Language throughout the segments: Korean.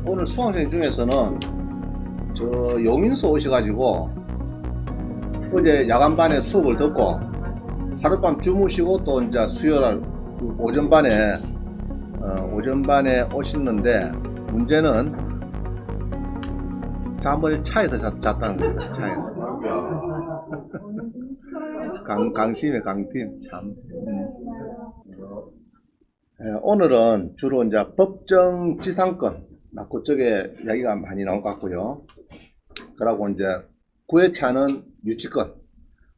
오늘 수강생 중에서는 저 용인서 오셔가지고 어제 야간반에 수업을 듣고 하룻밤 주무시고 또 이제 수요일 오전반에 오셨는데 문제는 잠을 차에서 잤다는 겁니다. 차에서. 강심의 강팀 참. 오늘은 주로 이제 법정 지상권 그쪽에 이야기가 많이 나올 것 같고요. 그러고 이제 9회차는 유치권.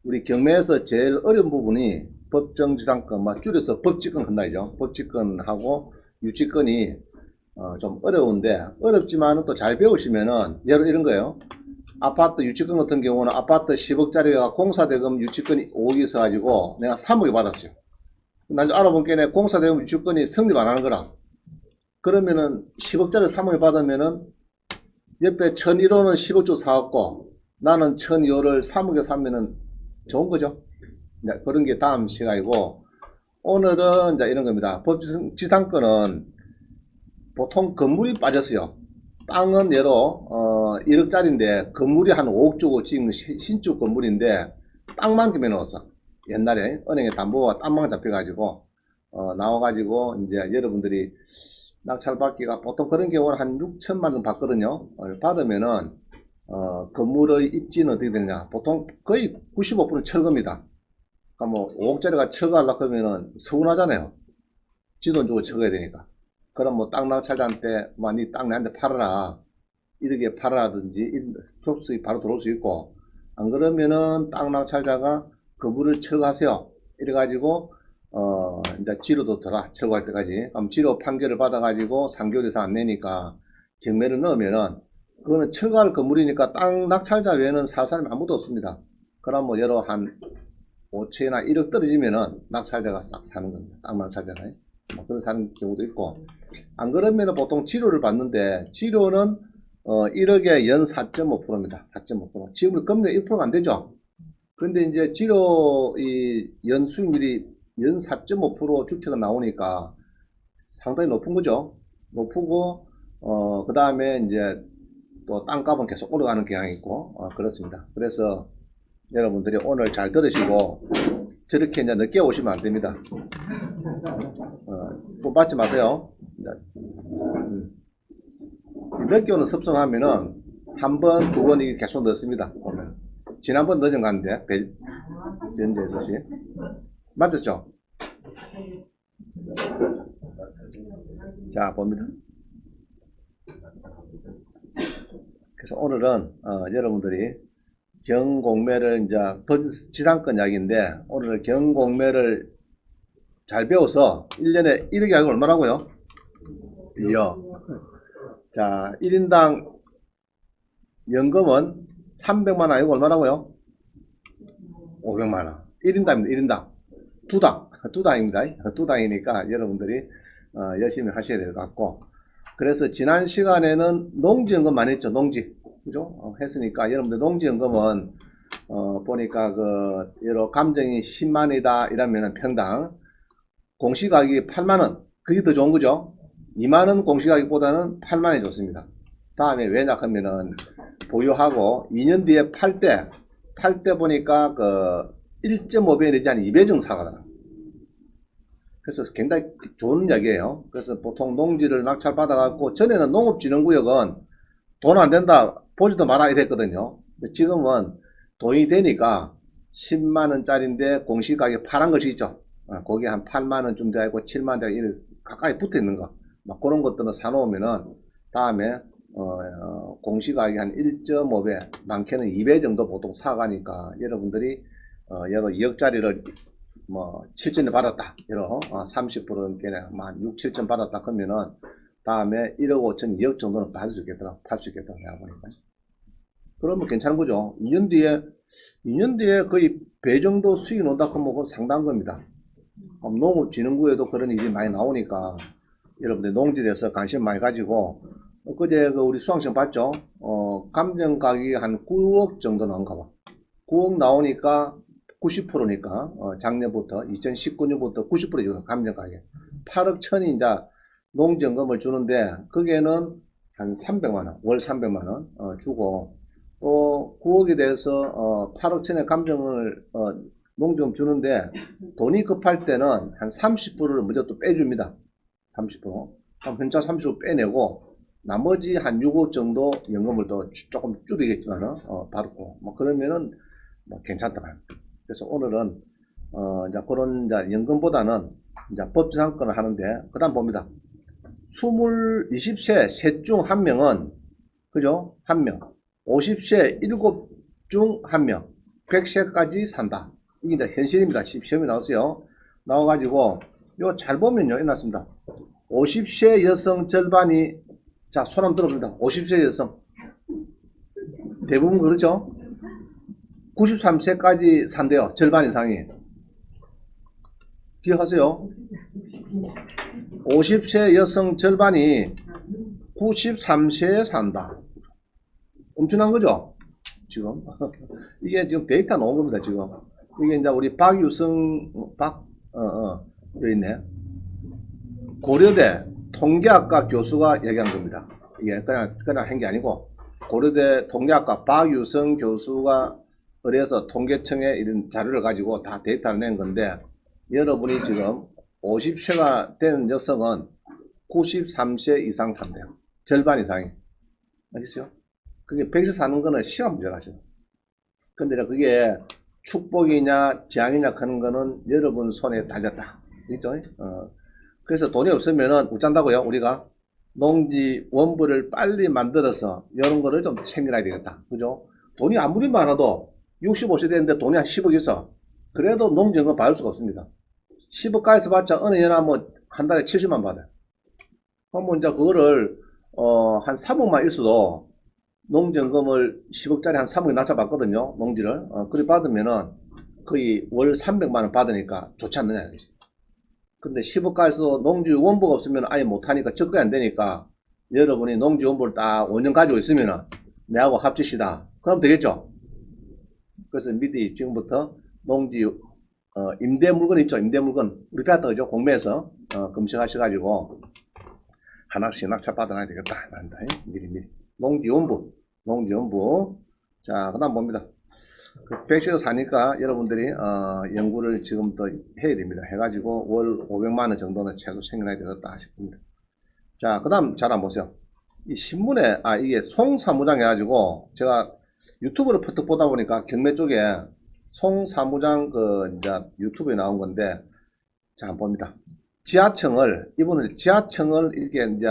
우리 경매에서 제일 어려운 부분이 법정 지상권, 줄여서 법치권 한다죠. 법치권하고 유치권이 좀 어려운데, 어렵지만은 또 잘 배우시면은 예를 이런 거예요. 아파트 유치권 같은 경우는 아파트 10억짜리가 공사대금 유치권이 5억이 있어가지고 내가 3억에 받았어요. 난 알아본 게 공사대금 유치권이 성립 안 하는 거라. 그러면은 10억짜리 3억에 받으면은 옆에 1001호는 10억 주고 사갖고 나는 1002호를 3억에 사면은 좋은 거죠. 그런 게 다음 시간이고, 오늘은 이제 이런 겁니다. 법지상권은 보통 건물이 빠졌어요. 땅은 예로 1억짜리인데 건물이 한 5억 주고 지금 신축 건물인데 땅만 김해놓았어. 옛날에 은행에 담보가 땅만 잡혀가지고 나와가지고 이제 여러분들이 낙찰받기가 보통 그런 경우는 한 6천만 원 받거든요. 받으면은 건물의 입지는 어떻게 되냐, 보통 거의 95%는 철거입니다. 그러니까 뭐 5억짜리가 철거하려고 하면은 서운하잖아요. 지돈 주고 철거해야 되니까. 그럼 뭐 땅 낙찰자한테 니 땅 내한테 팔아라, 이렇게 팔아라든지 수익 바로 들어올 수 있고, 안 그러면은 땅 낙찰자가 건물을 철거하세요 이래가지고 이제 지료도 들어 철거할 때까지. 그럼 지료 판결을 받아가지고 3개월 이상 안 내니까 경매를 넣으면은 그거는 철거할 건물이니까 땅 낙찰자 외에는 살 사람이 아무도 없습니다. 그럼 뭐 여러 한 5천이나 1억 떨어지면은 낙찰자가 싹 사는 겁니다. 땅 낙찰자가. 뭐 그런 사는 경우도 있고, 안 그러면은 보통 지료를 받는데 지료는 1억에 연 4.5%입니다. 4.5%. 지금 금리 1%가 안 되죠. 근데 이제 지료 연 수익률이 연 4.5% 주택가 나오니까 상당히 높은 거죠. 높고, 그 다음에 이제 또 땅값은 계속 올라가는 경향이 있고, 그렇습니다. 그래서 여러분들이 오늘 잘 들으시고, 저렇게 이제 늦게 오시면 안 됩니다. 돈 받지 마세요. 늦게 오는 습성하면은 한 번, 두 번이 계속 늦습니다. 오늘. 지난번 늦은 거 같은데, 현재 6시. 맞았죠? 자, 봅니다. 그래서 오늘은, 여러분들이 경공매를 이제 지상권 이야기인데, 오늘 경공매를 잘 배워서 1년에 1억이 아니고 얼마라고요? 1억. 자, 1인당 연금은 300만원 아니고 얼마라고요? 500만원. 1인당입니다. 1인당. 두 당입니다. 두 당이니까 여러분들이 열심히 하셔야 될 것 같고, 그래서 지난 시간에는 농지연금 많이 했죠. 농지. 그죠? 했으니까 여러분들 농지연금은 보니까 여러 감정이 10만이다 이러면은 평당 공시가격이 8만원. 그게 더 좋은 거죠. 2만원 공시가격보다는 8만원이 좋습니다. 다음에 왜냐 하면은 보유하고 2년 뒤에 팔 때 보니까 1.5배 내지 한 2배 정도 사가더라. 그래서 굉장히 좋은 이야기예요. 그래서 보통 농지를 낙찰 받아갖고, 전에는 농업진흥구역은 돈 안 된다, 보지도 마라 이랬거든요. 지금은 돈이 되니까 10만원짜리인데 공시가격 파란 것이 있죠. 거기에 한 8만원 되고 7만원 이렇게 가까이 붙어 있는 거, 그런 것들은 사놓으면은 다음에 공시가격이 한 1.5배, 많게는 2배 정도 보통 사가니까 여러분들이 여러 2억짜리를 7천에 받았다, 이러 30%는 한 6, 7천 받았다 그러면은 다음에 1억 5천, 2억 정도는 팔 수 있겠더라, 내가 보니까. 그러면 괜찮은 거죠. 2년 뒤에 거의 배 정도 수익이 나온다 그러면 그건 상당한 겁니다. 농업진흥구에도 그런 일이 많이 나오니까 여러분들 농지에 대해서 관심 많이 가지고, 그제 우리 수강생 봤죠? 감정 가격이 한 9억 정도 나온가 봐. 9억 나오니까 90%니까 작년부터 2019년부터 90% 주는 감정 가격 8억 천이 이제 농지연금을 주는데, 거기에는 한 300만원, 월 300만원 주고, 또 9억에 대해서 8억 천의 감정을 농지금 주는데, 돈이 급할 때는 한 30%를 먼저 또 빼줍니다. 30%. 그럼 현차 30% 빼내고, 나머지 한 6억 정도 연금을 또 조금 줄이겠지만 받고, 뭐 그러면은 뭐 괜찮다. 그래서 오늘은 이제 그런 이제 연금보다는 이제 법지상권을 하는데, 그 다음 봅니다. 20세 셋 중 한 명은, 그죠? 한 명. 50세 7 중 한 명. 100세까지 산다. 이게 이제 현실입니다. 시험이 나왔어요. 나와가지고, 이거 잘 보면요. 이렇습니다. 50세 여성 절반이, 자, 손 한번 들어봅니다. 50세 여성. 대부분 그렇죠? 93세까지 산대요. 절반 이상이. 기억하세요? 50세 여성 절반이 93세에 산다. 엄청난 거죠? 지금. 이게 지금 데이터 나온 겁니다, 지금. 이게 이제 우리 박유성, 여기 있네. 고려대 통계학과 교수가 얘기한 겁니다. 이게 그냥 한 게 아니고, 고려대 통계학과 박유성 교수가 의뢰해서 통계청에 이런 자료를 가지고 다 데이터를 낸 건데, 여러분이 지금 50세가 된 여성은 93세 이상 산대요. 절반 이상이. 알겠어요? 그게 100세 사는 거는 시간 문제라죠. 근데 그게 축복이냐, 재앙이냐 하는 거는 여러분 손에 달렸다. 그죠? 그래서 돈이 없으면은 어쩐다고요? 우리가 농지 원부를 빨리 만들어서 이런 거를 좀 챙겨야 되겠다. 그죠? 돈이 아무리 많아도 65세 됐는데 돈이 한 10억 있어. 그래도 농지연금 받을 수가 없습니다. 10억까지 받자 어느 년에 뭐 한 달에 70만 받아요. 그럼 이제 그거를 한 3억만 있어도 농지연금을 10억짜리 한 3억에 낮춰봤거든요. 농지를. 그래 받으면은 거의 월 300만원 받으니까 좋지 않느냐. 근데 10억까지도 농지 원부가 없으면 아예 못하니까 접근이 안 되니까 여러분이 농지 원부를 딱 5년 가지고 있으면은 내하고 합치시다. 그럼 되겠죠? 그래서 미리 지금부터 농지 임대 물건 있죠? 임대 물건 우리 배웠다 그죠? 공매에서 검색하셔가지고 하나씩 낙찰 받아놔야 되겠다. 미리 농지 원부. 자, 그다음 봅니다. 그 100세가 사니까 여러분들이 연구를 지금부터 해야 됩니다. 해가지고 월 500만원 정도는 최소 생겨나야 되겠다 싶습니다. 자, 그 다음 잘 한번 보세요. 이 신문에 이게 송사무장 해가지고 제가 유튜브를 퍼뜩 보다 보니까 경매 쪽에 송사무장 이제 유튜브에 나온 건데, 자, 한번 봅니다. 이분은 지하층을 이렇게 이제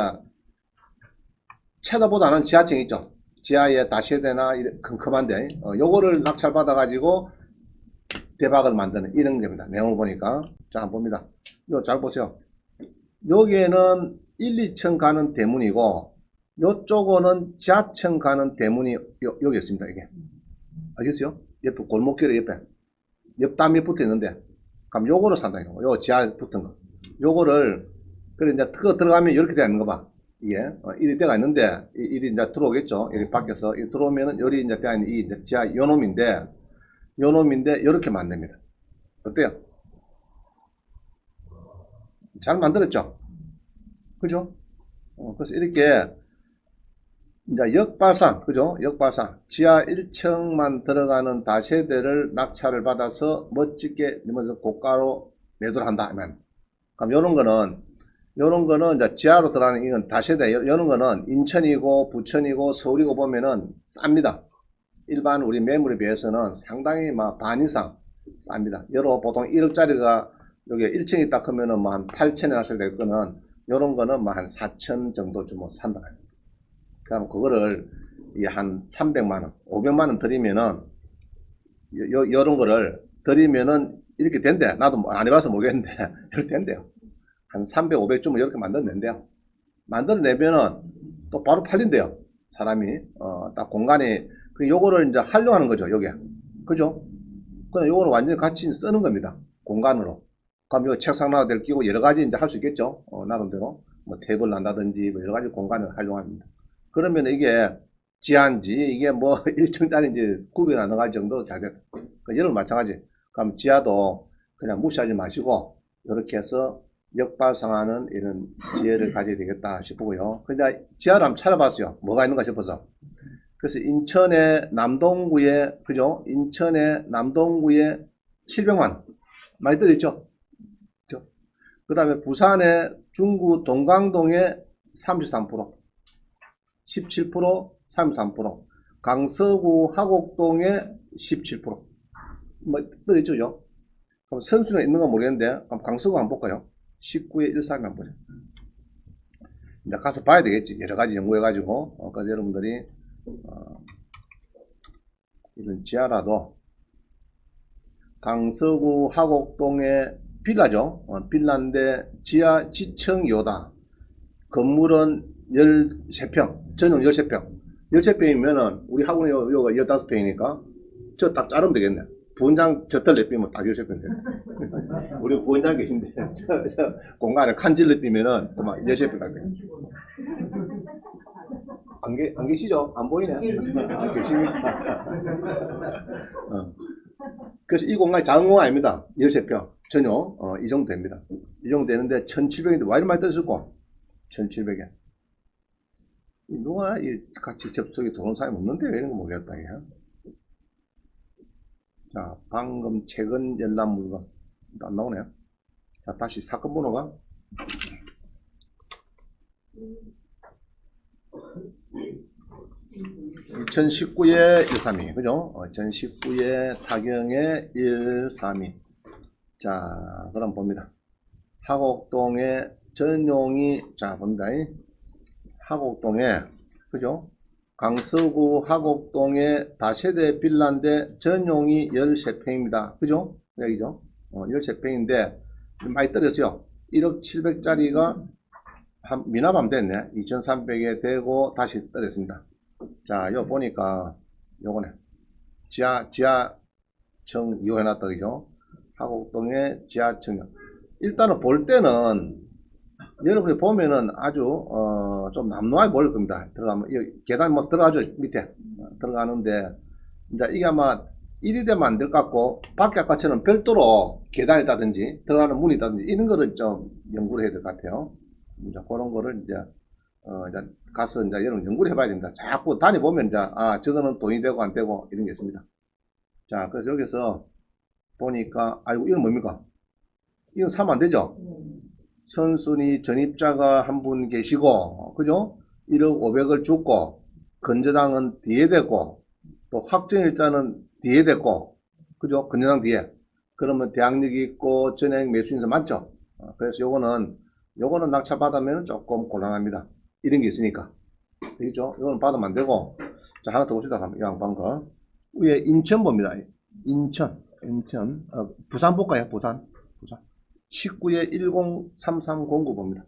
채도보다는 지하층 있죠. 지하에 다세대나 큼큼한데 요거를 낙찰 받아 가지고 대박을 만드는 이런 겁니다. 내용을 보니까. 자, 한번 봅니다. 이거 잘 보세요. 여기에는 1, 2층 가는 대문이고 요쪽은 지하층 가는 대문이 여기 있습니다. 이게 알겠어요? 옆에 골목길에 옆 담이 붙어 있는데, 그럼 요거를 산다. 요 지하에 붙은 거 요거를, 그래 이제 그거 들어가면 이렇게 되는 거 봐. 이게 이리 때가 있는데 이리 이제 들어오겠죠. 이리 밖에서 이 들어오면은 여기 이제 되어 있는 이 이제 지하 요놈인데 이렇게 만듭니다. 어때요? 잘 만들었죠? 그죠? 그래서 이렇게 이제 역발상, 그죠? 역발상 지하 1층만 들어가는 다세대를 낙찰을 받아서 멋지게 고가로 매도를 한다. 그럼 요런 거는 이제 지하로 들어가는 이건 다세대, 요런 거는 인천이고 부천이고 서울이고 보면은 쌉니다. 일반 우리 매물에 비해서는 상당히 반 이상 쌉니다. 여러 보통 1억짜리가 여기 1층이 있다 하면은 한 8천에 하셔야 될 거는 요런 거는 한 4천 정도 좀 산다. 그럼 그거를 한 300만원, 500만원 드리면은 요런 거를 드리면은 이렇게 된대. 나도 안 해봐서 모르겠는데 이렇게 된대요. 한 300, 500쯤을 이렇게 만들어낸대요. 만들어내면은 또 바로 팔린대요. 사람이 딱 공간이 요거를 이제 활용하는 거죠. 요게 그죠? 그냥 요거를 완전히 같이 쓰는 겁니다. 공간으로. 그럼 요 책상 하나 될 끼고 여러 가지 이제 할 수 있겠죠. 나름대로 뭐 탭을 한다든지 뭐 여러 가지 공간을 활용합니다. 그러면 이게 지하인지 이게 뭐 1층짜리인지 구별이 안 나갈 정도로 잘 됐다. 여러분 마찬가지. 그럼 지하도 그냥 무시하지 마시고 이렇게 해서 역발상하는 이런 지혜를 가져야 되겠다 싶고요. 근데 지하를 한번 찾아봤어요. 뭐가 있는가 싶어서. 그래서 인천의 남동구에, 그죠? 인천의 남동구에 700만. 많이 들어있죠? 그 다음에 부산의 중구 동강동에 33%, 17%, 33%, 강서구 하곡동에 17%. 뭐, 들어있죠? 그럼 선수는 있는 건 모르겠는데, 그럼 강서구 한번 볼까요? 19에 13이 한번 보죠. 이제 가서 봐야 되겠지. 여러 가지 연구해가지고. 그래서 여러분들이, 이런 지하라도, 강서구 하곡동에 빌라죠. 빌라인데, 지하 지층 요다. 건물은 13평, 전용 13평. 13평이면은, 우리 학원에 요가 15평이니까, 저 딱 자르면 되겠네. 부원장 저떨 내삐면 딱 13평 되네. 우리 부원장 계신데, 저 공간에 칸질 내삐면은, 그만 13평 딱 되네. 안 계시죠? 안 보이네? 안 계십니까? 그래서 이 공간이 작은 공간 아닙니다. 13평. 전용, 이 정도 됩니다. 이 정도 되는데, 1700인데, 와, 이리 많이 떴을까? 1700에. 누가 이 같이 접속이 들어온 사람이 없는데 왜 이런 거 모르겠다, 이게. 자, 방금 최근 열람 물건. 안 나오네요. 자, 다시 사건 번호가 2019에 132, 그죠? 2019에 타경에 132. 자, 그럼 봅니다. 하곡동에 전용이, 자, 봅니다. 하곡동에, 그죠? 강서구 하곡동에 다세대 빌라인데 전용이 13평입니다. 그죠? 여기죠? 13평인데 많이 떨어졌어요. 1억 700짜리가 미납하면 됐네. 2300에 되고 다시 떨어졌습니다. 자, 요 보니까 요거네. 지하층 이용해놨다, 그죠? 하곡동에 지하층. 일단은 볼 때는 여러분이 보면은 아주 좀 남루하게 보일 겁니다. 들어가면 계단 뭐 들어가죠, 밑에 들어가는데 이제 이게 아마 1이 되면 안 될 것 같고 밖에 아까처럼 별도로 계단이라든지 들어가는 문이 있다든지 이런 거를 좀 연구를 해야 될 것 같아요. 이제 그런 거를 이제 가서 이제 여러분 연구를 해봐야 됩니다. 자꾸 다녀보면 이제 저거는 돈이 되고 안 되고 이런 게 있습니다. 자, 그래서 여기서 보니까 아이고 이건 뭡니까? 이건 사면 안 되죠? 선순위 전입자가 한 분 계시고, 그죠? 1억 500을 줬고, 건저당은 뒤에 됐고, 또 확정일자는 뒤에 됐고, 그죠? 건저당 뒤에. 그러면 대항력이 있고, 전액 매수인서 맞죠? 그래서 요거는 낙찰받으면 조금 곤란합니다. 이런 게 있으니까. 그죠? 이거는 받으면 안 되고, 자, 하나 더 봅시다. 이 양반 거. 위에 인천 봅니다. 인천. 부산 볼까요? 부산. 19에 103309 봅니다.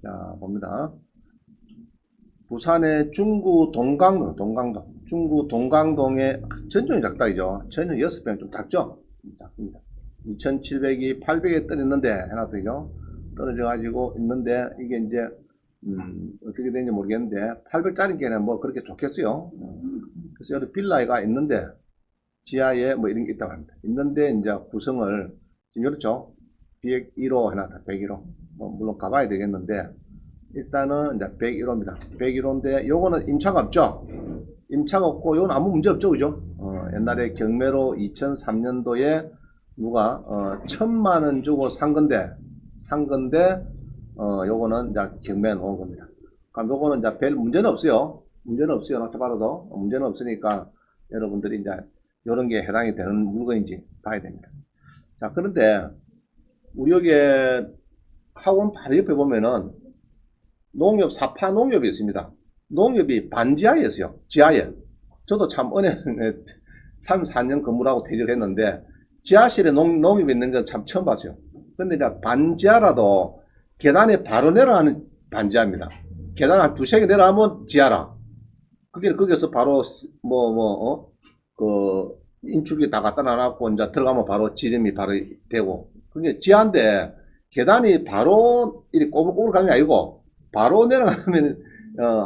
자, 봅니다. 부산의 중구 동강동, 중구 동강동의 전용이 작다이죠. 전용 6병 좀 작죠? 작습니다. 2700이 800에 떨어졌는데, 하나 더죠. 떨어져가지고 있는데, 이게 이제, 어떻게 되는지 모르겠는데, 800짜리께는 뭐 그렇게 좋겠어요. 그래서 여기 빌라가 있는데, 지하에 뭐 이런 게 있다고 합니다. 있는데, 이제 구성을, 지금 그렇죠? 101호 해놨다, 101호. 뭐 물론 가봐야 되겠는데, 일단은 이제 101호입니다. 101호인데, 요거는 임차가 없죠? 임차가 없고, 요건 아무 문제 없죠, 그죠? 옛날에 경매로 2003년도에 누가, 1000만원 주고 산 건데, 요거는 이제 경매에 놓은 겁니다. 그럼 요거는 이제 별 문제는 없어요. 문제는 없어요. 낙찰받아도. 문제는 없으니까 여러분들이 이제 요런 게 해당이 되는 물건인지 봐야 됩니다. 자, 그런데 우리 여기에 학원 바로 옆에 보면은 농협, 사파 농협이 있습니다. 농협이 반지하였어요. 지하에. 저도 참 은행에 34년 근무하고 퇴직을 했는데 지하실에 농협이 있는 건 참 처음 봤어요. 근데 이제 반지하라도 계단에 바로 내려가는 반지하입니다. 계단 한 두세 개 내려가면 지하라. 그게 거기서 바로 인출기 다 갖다 놔놨고 이제 들어가면 바로 지름이 바로 되고 그게 지하인데 계단이 바로 이렇게 꼬불꼬불 가는 게 아니고 바로 내려가면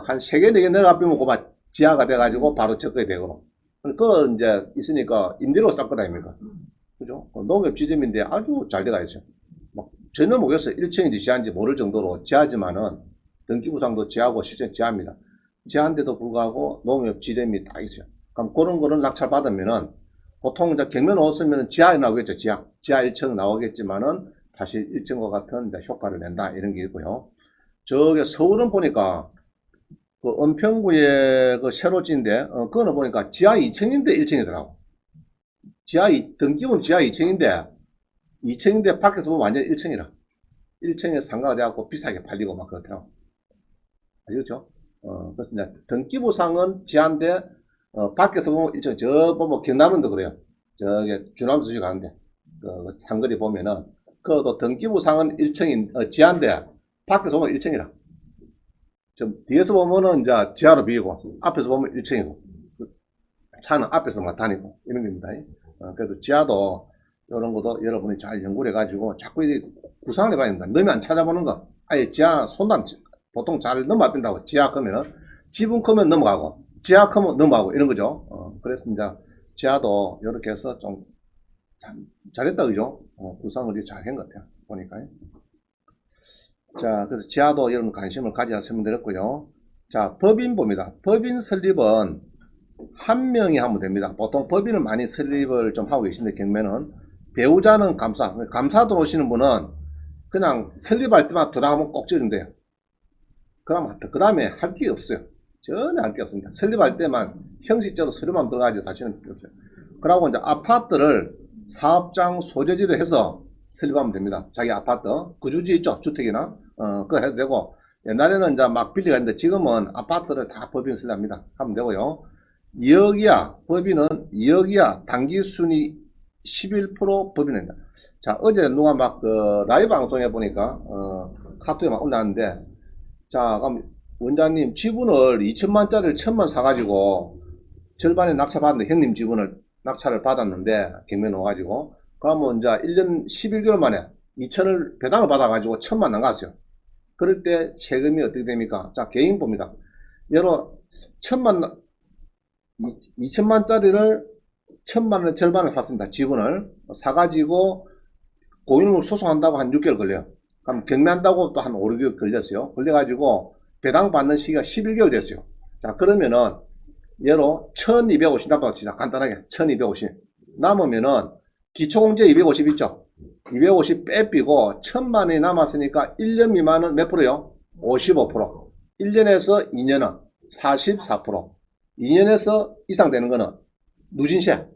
한 3개, 4개 내려가면 그만 지하가 돼가지고 바로 접근이 되고 그 이제 있으니까 임대료 쌀 거다 아닙니까? 그죠? 농협 지점인데 아주 잘 돼가 있어요. 막 전혀 모르겠어요. 1층인지 지하인지 모를 정도로 지하지만은 등기부상도 지하고 실제 지하입니다. 지하인데도 불구하고 농협 지점이 다 있어요. 그럼 그런 거를 낙찰 받으면은 보통 이제 경매 나왔으면 지하에 나오겠죠. 지하 1층 나오겠지만은 사실 1층과 같은 이제 효과를 낸다 이런 게 있고요. 저기 서울은 보니까 그 은평구에 그 새로 지인데 그거는 보니까 지하 2층인데 1층이더라고. 등기부는 지하 2층인데 2층인데 밖에서 보면 완전 1층이라. 1층에 상가가 돼갖고 비싸게 팔리고 막 그렇더라고. 아시겠죠? 그래서 이제 등기부상은 지하인데 밖에서 보면 1층. 저 보면 경남은도 그래요. 저기 주남 수지 가는데 그 상거리 보면은 그것도 등기부상은 1층인 지하인데 밖에서 보면 1층이라. 좀 뒤에서 보면은 이제 지하로 비이고 앞에서 보면 1층이고 차는 앞에서만 다니고 이런 겁니다. 그래서 지하도 이런 것도 여러분이 잘 연구를 해가지고 자꾸 이 구상을 해봐야 된다. 너무 안 찾아보는 거. 아예 지하 손단 보통 잘 넘어간다고. 지하 크면은 지붕 크면 넘어가고 지하 크면 넘어가고 이런 거죠. 그래서 이제 지하도 이렇게 해서 좀 잘했다 그죠? 구상을 잘 한 것 같아요. 보니까. 자, 그래서 지하도 이런 관심을 가져야 설명드렸고요. 자, 법인 봅니다. 법인 설립은 한 명이 하면 됩니다. 보통 법인을 많이 설립을 좀 하고 계신데 경매는 배우자는 감사 들어오시는 분은 그냥 설립할 때만 들어가면 꼭 찍으면 돼요. 그 다음에 할 게 없어요. 전혀 할 게 없습니다. 설립할 때만 형식적으로 서류만 들어가지 다시는 필요 없어요. 그러고 이제 아파트를 사업장 소재지로 해서 설립하면 됩니다. 자기 아파트, 거주지 있죠? 주택이나, 그거 해도 되고, 옛날에는 이제 막 빌리가 있는데 지금은 아파트를 다 법인 설립합니다. 하면 되고요. 2억이야, 법인은 2억이야, 당기순위 11% 법인입니다. 자, 어제 누가 막, 라이브 방송에 보니까, 카톡에 막 올라왔는데, 자, 그럼 원장님 지분을 2천만짜리를 1천만 사가지고 절반에 낙찰받았는데 형님 지분을 낙찰을 받았는데 경매 넣어가지고 그러면 이제 1년 11개월 만에 2천을 배당을 받아가지고 1천만 나갔어요. 그럴 때 세금이 어떻게 됩니까? 자, 개인 봅니다. 예로 2천만짜리를 1천만을 절반을 샀습니다. 지분을 사가지고 고인물 소송한다고 한 6개월 걸려요. 그럼 경매한다고 또 한 5, 6개월 걸렸어요. 걸려가지고 배당 받는 시기가 11개월 됐어요. 자, 그러면은 예로 1250 남았다 치자. 간단하게 1250 남으면은 기초공제 250 있죠. 250 빼삐고 1000만원이 남았으니까 1년 미만은 몇 프로요? 55%. 1년에서 2년은 44%. 2년에서 이상 되는 거는 누진세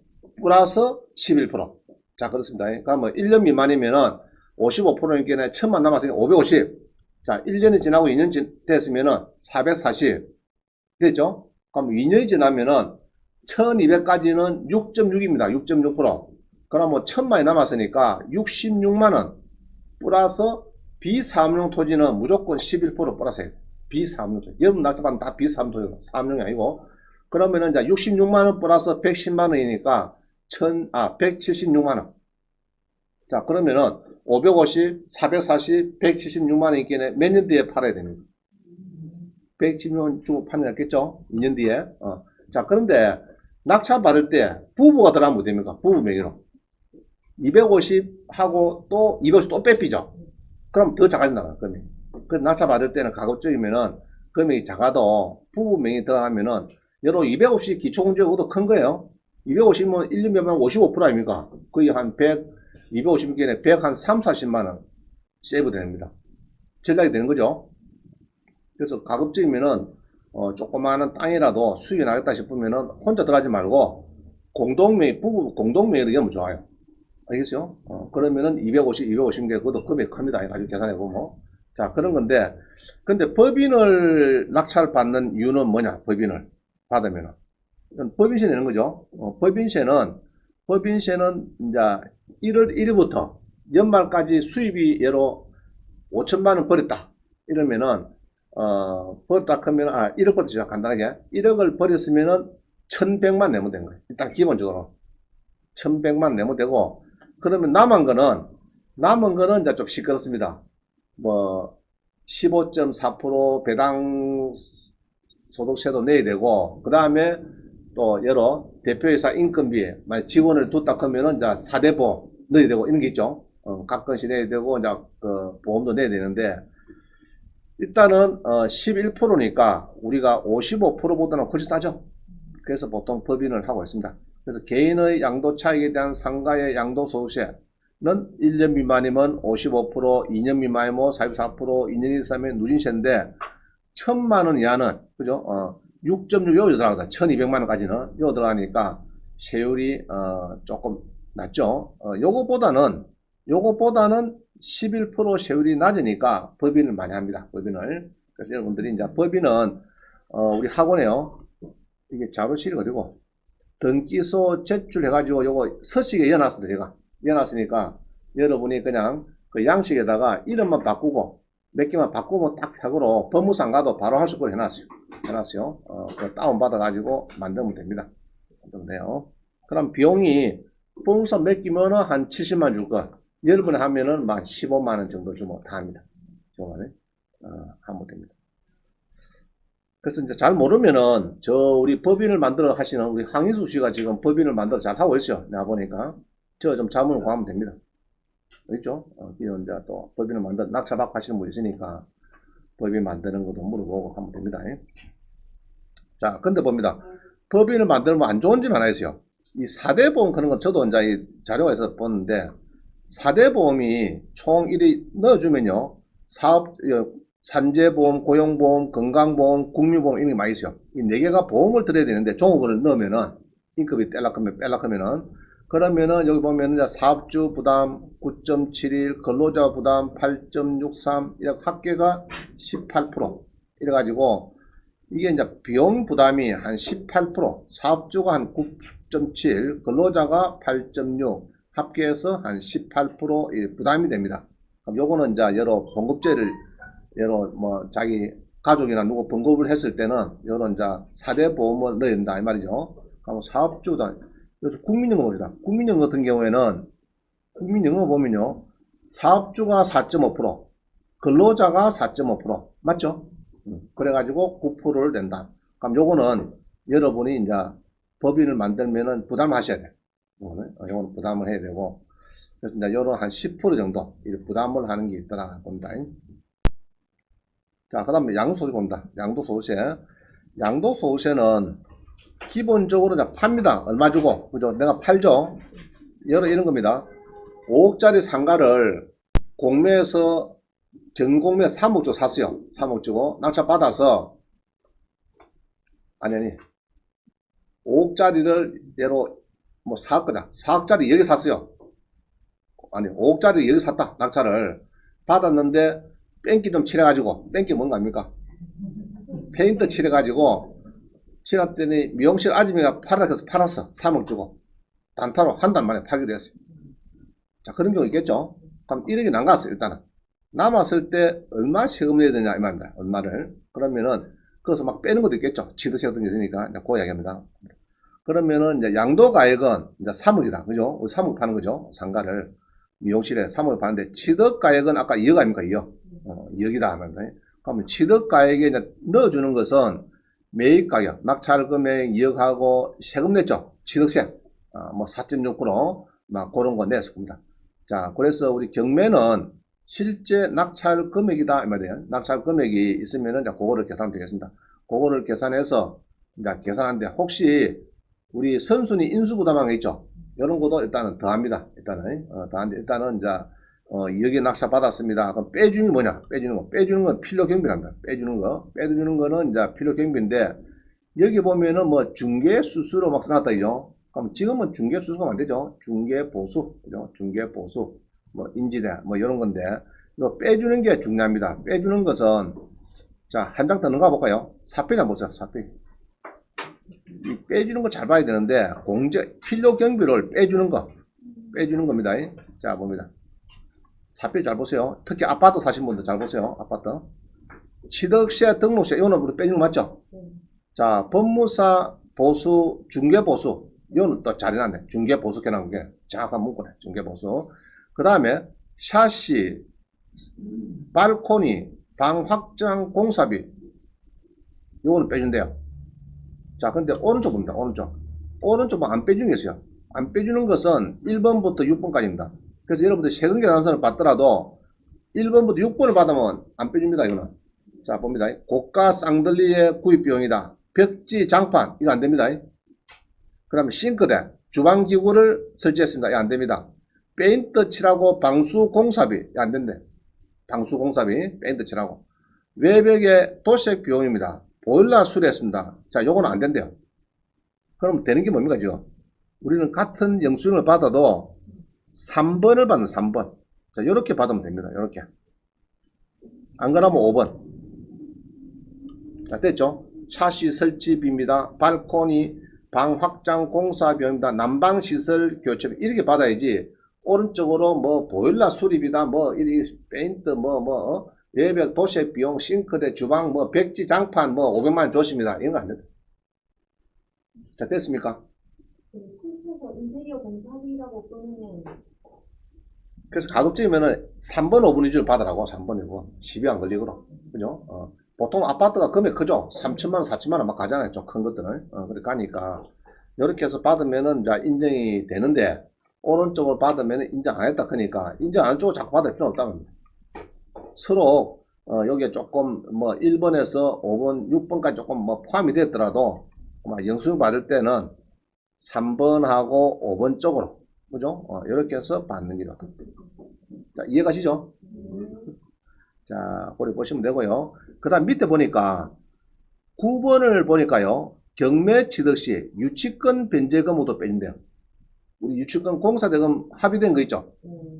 플러스 11%. 자, 그렇습니다. 그러면 1년 미만이면은 55%니까 1000만 남았으니까 550. 자, 1년이 지나고 2년 됐으면은 440. 됐죠? 그럼 2년이 지나면은 1200까지는 6.6입니다. 6.6%. 그러면 1000만이 남았으니까 66만원. 플러스 비사업용 토지는 무조건 11% 플러스해야 돼. 비사업용 토지. 여러분 낙찰받는 다 비사업용 토지고 사업용이 아니고. 그러면은 이제 66만원 플러스 110만원이니까 176만원. 자, 그러면은 550, 440, 176만원 있겠네. 몇 년 뒤에 팔아야 됩니다. 176만 주고 파는 겠죠? 2년 뒤에. 자, 그런데 낙찰 받을 때 부부가 들어가면 됩니까? 부부 명의로. 250 하고 또 250 또 빼삐죠. 그럼 더 작아진다. 금액이. 그 낙찰 받을 때는 가급적이면은 금액이 작아도 부부 명의 들어가면은 여러 250 기초공제보다 큰 거예요. 250은 1년이면 55% 아닙니까? 거의 한 100, 250개에 100 한 3, 40만원 세이브 됩니다. 전략이 되는 거죠. 그래서 가급적이면은 조그마한 땅이라도 수익이 나겠다 싶으면은 혼자 들어가지 말고 부부 공동명의로 열면 좋아요. 알겠죠? 그러면은 250, 250개 그것도 금액이 큽니다. 아주 계산해보면. 자, 그런 건데, 근데 법인을 낙찰받는 이유는 뭐냐? 법인을 받으면은. 법인세 내는 거죠. 법인세는 이제 1월 1일부터 연말까지 수입이 예로 5천만원 벌였다. 이러면은, 벌었다 하면, 1억부터 시작 간단하게. 1억을 벌였으면은 1100만 내면 되는 거예요. 일단 기본적으로. 1100만 내면 되고, 그러면 남은 거는 이제 좀 시끄럽습니다. 뭐, 15.4% 배당 소득세도 내야 되고, 그 다음에 또 여러 대표이사 인건비, 만약 직원을 뒀다 하면은 이제 4대 보험 넣어야 되고 이런 게 있죠. 가끔씩 내야 되고 이제 그 보험도 내야 되는데 일단은 11%니까 우리가 55%보다는 훨씬 싸죠. 그래서 보통 법인을 하고 있습니다. 그래서 개인의 양도 차익에 대한 상가의 양도소득세는 1년 미만이면 55%, 2년 미만이면 44%, 2년 이상이면 누진세인데 1000만 원 이하는 그죠? 6.6 여기 들어가다 1200만 원까지는 여기 들어가니까 세율이 조금 낮죠. 요거보다는 11% 세율이 낮으니까 법인을 많이 합니다. 법인을. 그래서 여러분들이 이제 법인은 우리 학원에요. 이게 자료실이 어디고 등기소 제출해가지고 요거 서식에 이어놨습니다. 제가 이어놨으니까 여러분이 그냥 그 양식에다가 이름만 바꾸고 몇 개만 바꾸면 딱 하고로 법무상 가도 바로 할 수 있도록 해놨어요. 그 다운받아가지고 만들면 됩니다. 만들면 돼요. 그럼 비용이 법무사 몇 개면은 한 70만 줄 거. 여러분이 하면은 막 15만 원 정도 주면 다 합니다. 15만 원 하면 됩니다. 그래서 이제 잘 모르면은 우리 법인을 만들어 하시는 우리 황희수 씨가 지금 법인을 만들어 잘 하고 있어요. 내가 보니까 저 좀 자문을 구하면 됩니다. 있죠? 기존 이제 또 법인을 만들어 낙찰받고 하시는 분 있으니까 법인 만드는 것도 물어보고 하면 됩니다. 자, 근데 봅니다. 법인을 만들면 안 좋은 점 하나 있어요. 이 4대 보험 그런 건 저도 이제 이 자료에서 보는데 4대 보험이 총 이리 넣어주면요. 산재보험, 고용보험, 건강보험, 국민보험 이런 게 많이 있어요. 이 4개가 보험을 들어야 되는데 종업원을 넣으면은 인건비 뺄락하면은 그러면은 여기 보면은 사업주 부담 9.71, 근로자 부담 8.63, 이렇게 합계가 18%. 이래가지고 이게 이제 비용 부담이 한 18%, 사업주가 한 9.7, 근로자가 8.6, 합계해서 한 18% 부담이 됩니다. 그럼 요거는 이제 여러 봉급제를 여러 뭐 자기 가족이나 누구 봉급을 했을 때는 이런 이제 4대 보험을 넣어야 된다 이 말이죠. 그럼 사업주다. 그래서 국민연금 봅니다. 국민연금 같은 경우에는 국민연금 보면요. 사업주가 4.5%, 근로자가 4.5% 맞죠? 그래가지고 9%를 낸다. 그럼 요거는 여러분이 이제 법인을 만들면은 부담하셔야 돼요. 요거는 부담을 해야 되고. 그래서 이제 요런 한 10% 정도 부담을 하는 게 있더라 봅니다. 자, 그 다음에 양도소득 봅니다. 양도소득세. 양도소득세는 기본적으로 이제 팝니다. 얼마 주고, 그죠? 내가 팔죠? 이런 겁니다. 5억짜리 상가를 공매에서 경공매 3억 주고 샀어요. 3억 주고 낙찰 받아서 아니 5억짜리를 예로 뭐 4억 거다. 4억짜리 여기 샀어요. 아니 5억짜리 여기 샀다. 낙찰을 받았는데 뺑기 좀 칠해가지고 뺑기 뭔가 합니까? 페인트 칠해가지고 칠했더니 미용실 아줌마가 팔아 그래서 팔았어. 3억 주고 단타로 한 달 만에 팔게 됐어요. 자, 그런 경우 있겠죠. 그럼 1억이 남갔어요. 일단은 남았을 때 얼마 세금 내야 되냐 이 말입니다. 얼마를 그러면은 그래서 막 빼는 것도 있겠죠. 취득세 같은 게 있으니까 이제 그 이야기입니다. 그러면은 이제 양도가액은 이제 3억이다. 그죠? 3억 파는 거죠. 상가를 미용실에 3억 파는데 취득가액은 아까 2억 아닙니까? 2억. 2억이다 하면 그러면 취득가액에 이제 넣어주는 것은 매입가격, 낙찰금액 2억하고 세금 냈죠. 취득세 뭐 4.6%막 그런 거 냈을 겁니다. 자, 그래서 우리 경매는 실제 낙찰 금액이다 이 말이에요. 낙찰 금액이 있으면은 이제 그거를 계산하면 되겠습니다. 그거를 계산해서 이제 계산하는데 혹시 우리 선순위 인수부담한 거 있죠? 이런 것도 일단은 더합니다. 일단은 더한데 일단은 이제 여기 낙찰 받았습니다. 그럼 빼주는 게 뭐냐? 빼주는 건 필요 경비랍니다. 빼주는 거는 이제 필요 경비인데 여기 보면은 뭐 중개 수수료 막 써놨다 이죠. 그럼 지금은 중개 수수가 안 되죠. 중개 보수, 그죠? 중개 보수, 뭐 인지대, 뭐 이런 건데 이거 빼주는 게 중요합니다. 빼주는 것은 자 한 장 더 넘어가 볼까요? 사페지 한번 보세요. 사페. 이 빼주는 거 잘 봐야 되는데 필요 경비를 빼주는 겁니다. 자 봅니다. 사페 잘 보세요. 특히 아파트 사신 분들 잘 보세요. 아파트 취득세, 등록세 이거는 우리 빼주는 거 맞죠? 자 법무사 보수, 중개보수 이거는 또 잘 해놨네. 중개보수 해놓은 게 정확한 문구네. 중개보수. 그 다음에 샤시, 발코니, 방 확장 공사비 이거는 빼준대요. 자, 근데 오른쪽 봅니다. 오른쪽은 안 빼주는 게 있어요. 안 빼주는 것은 1번부터 6번까지입니다. 그래서 여러분들 세금 계산서를 받더라도 1번부터 6번을 받으면 안 빼줍니다. 이거는. 자, 봅니다. 고가 쌍들리의 구입 비용이다. 벽지 장판, 이거 안 됩니다. 그 다음에 싱크대, 주방기구를 설치했습니다. 이거 안 됩니다. 페인트 칠하고 방수 공사비, 이거 안 된대. 방수 공사비, 페인트 칠하고. 외벽에 도색 비용입니다. 보일러 수리했습니다. 자, 요거는 안 된대요. 그럼 되는 게 뭡니까, 지금? 우리는 같은 영수증을 받아도 3번을 받는 3번. 자, 요렇게 받으면 됩니다. 요렇게. 안 그러면 5번. 자, 됐죠? 차시 설치비입니다. 발코니 방 확장 공사 비용입니다. 난방 시설 교체 이렇게 받아야지. 오른쪽으로 뭐 보일러 수리비다. 뭐 이 페인트 외벽 도색 비용, 싱크대, 주방 뭐 백지 장판 뭐 500만 원 줬습니다. 이런 거 안 된다. 자, 됐습니까? 근처에서 인테리어 공사비라고 쓰면 그래서 가급적이면은 3번, 5번 위주로 받으라고. 3번, 2번. 시비 안 걸리고로. 그죠? 보통 아파트가 금액 크죠? 3천만 원, 4천만 원 막 가잖아요. 좀 큰 것들은. 그렇게 가니까. 이렇게 해서 받으면은 이제 인정이 되는데, 오른쪽을 받으면은 인정 안 했다. 그러니까, 인정 안 주고 자꾸 받을 필요 없다는 겁니다. 서로, 여기에 조금, 뭐, 1번에서 5번, 6번까지 조금 뭐 포함이 됐더라도, 영수증 받을 때는 3번하고 5번 쪽으로. 그죠? 이렇게 해서 받는 기로. 자, 이해가시죠? 자, 거기 보시면 되고요. 그 다음 밑에 보니까 9번을 보니까요. 경매 취득 시 유치권 변제금 모두 빼진대요. 우리 유치권 공사대금 합의된 거 있죠?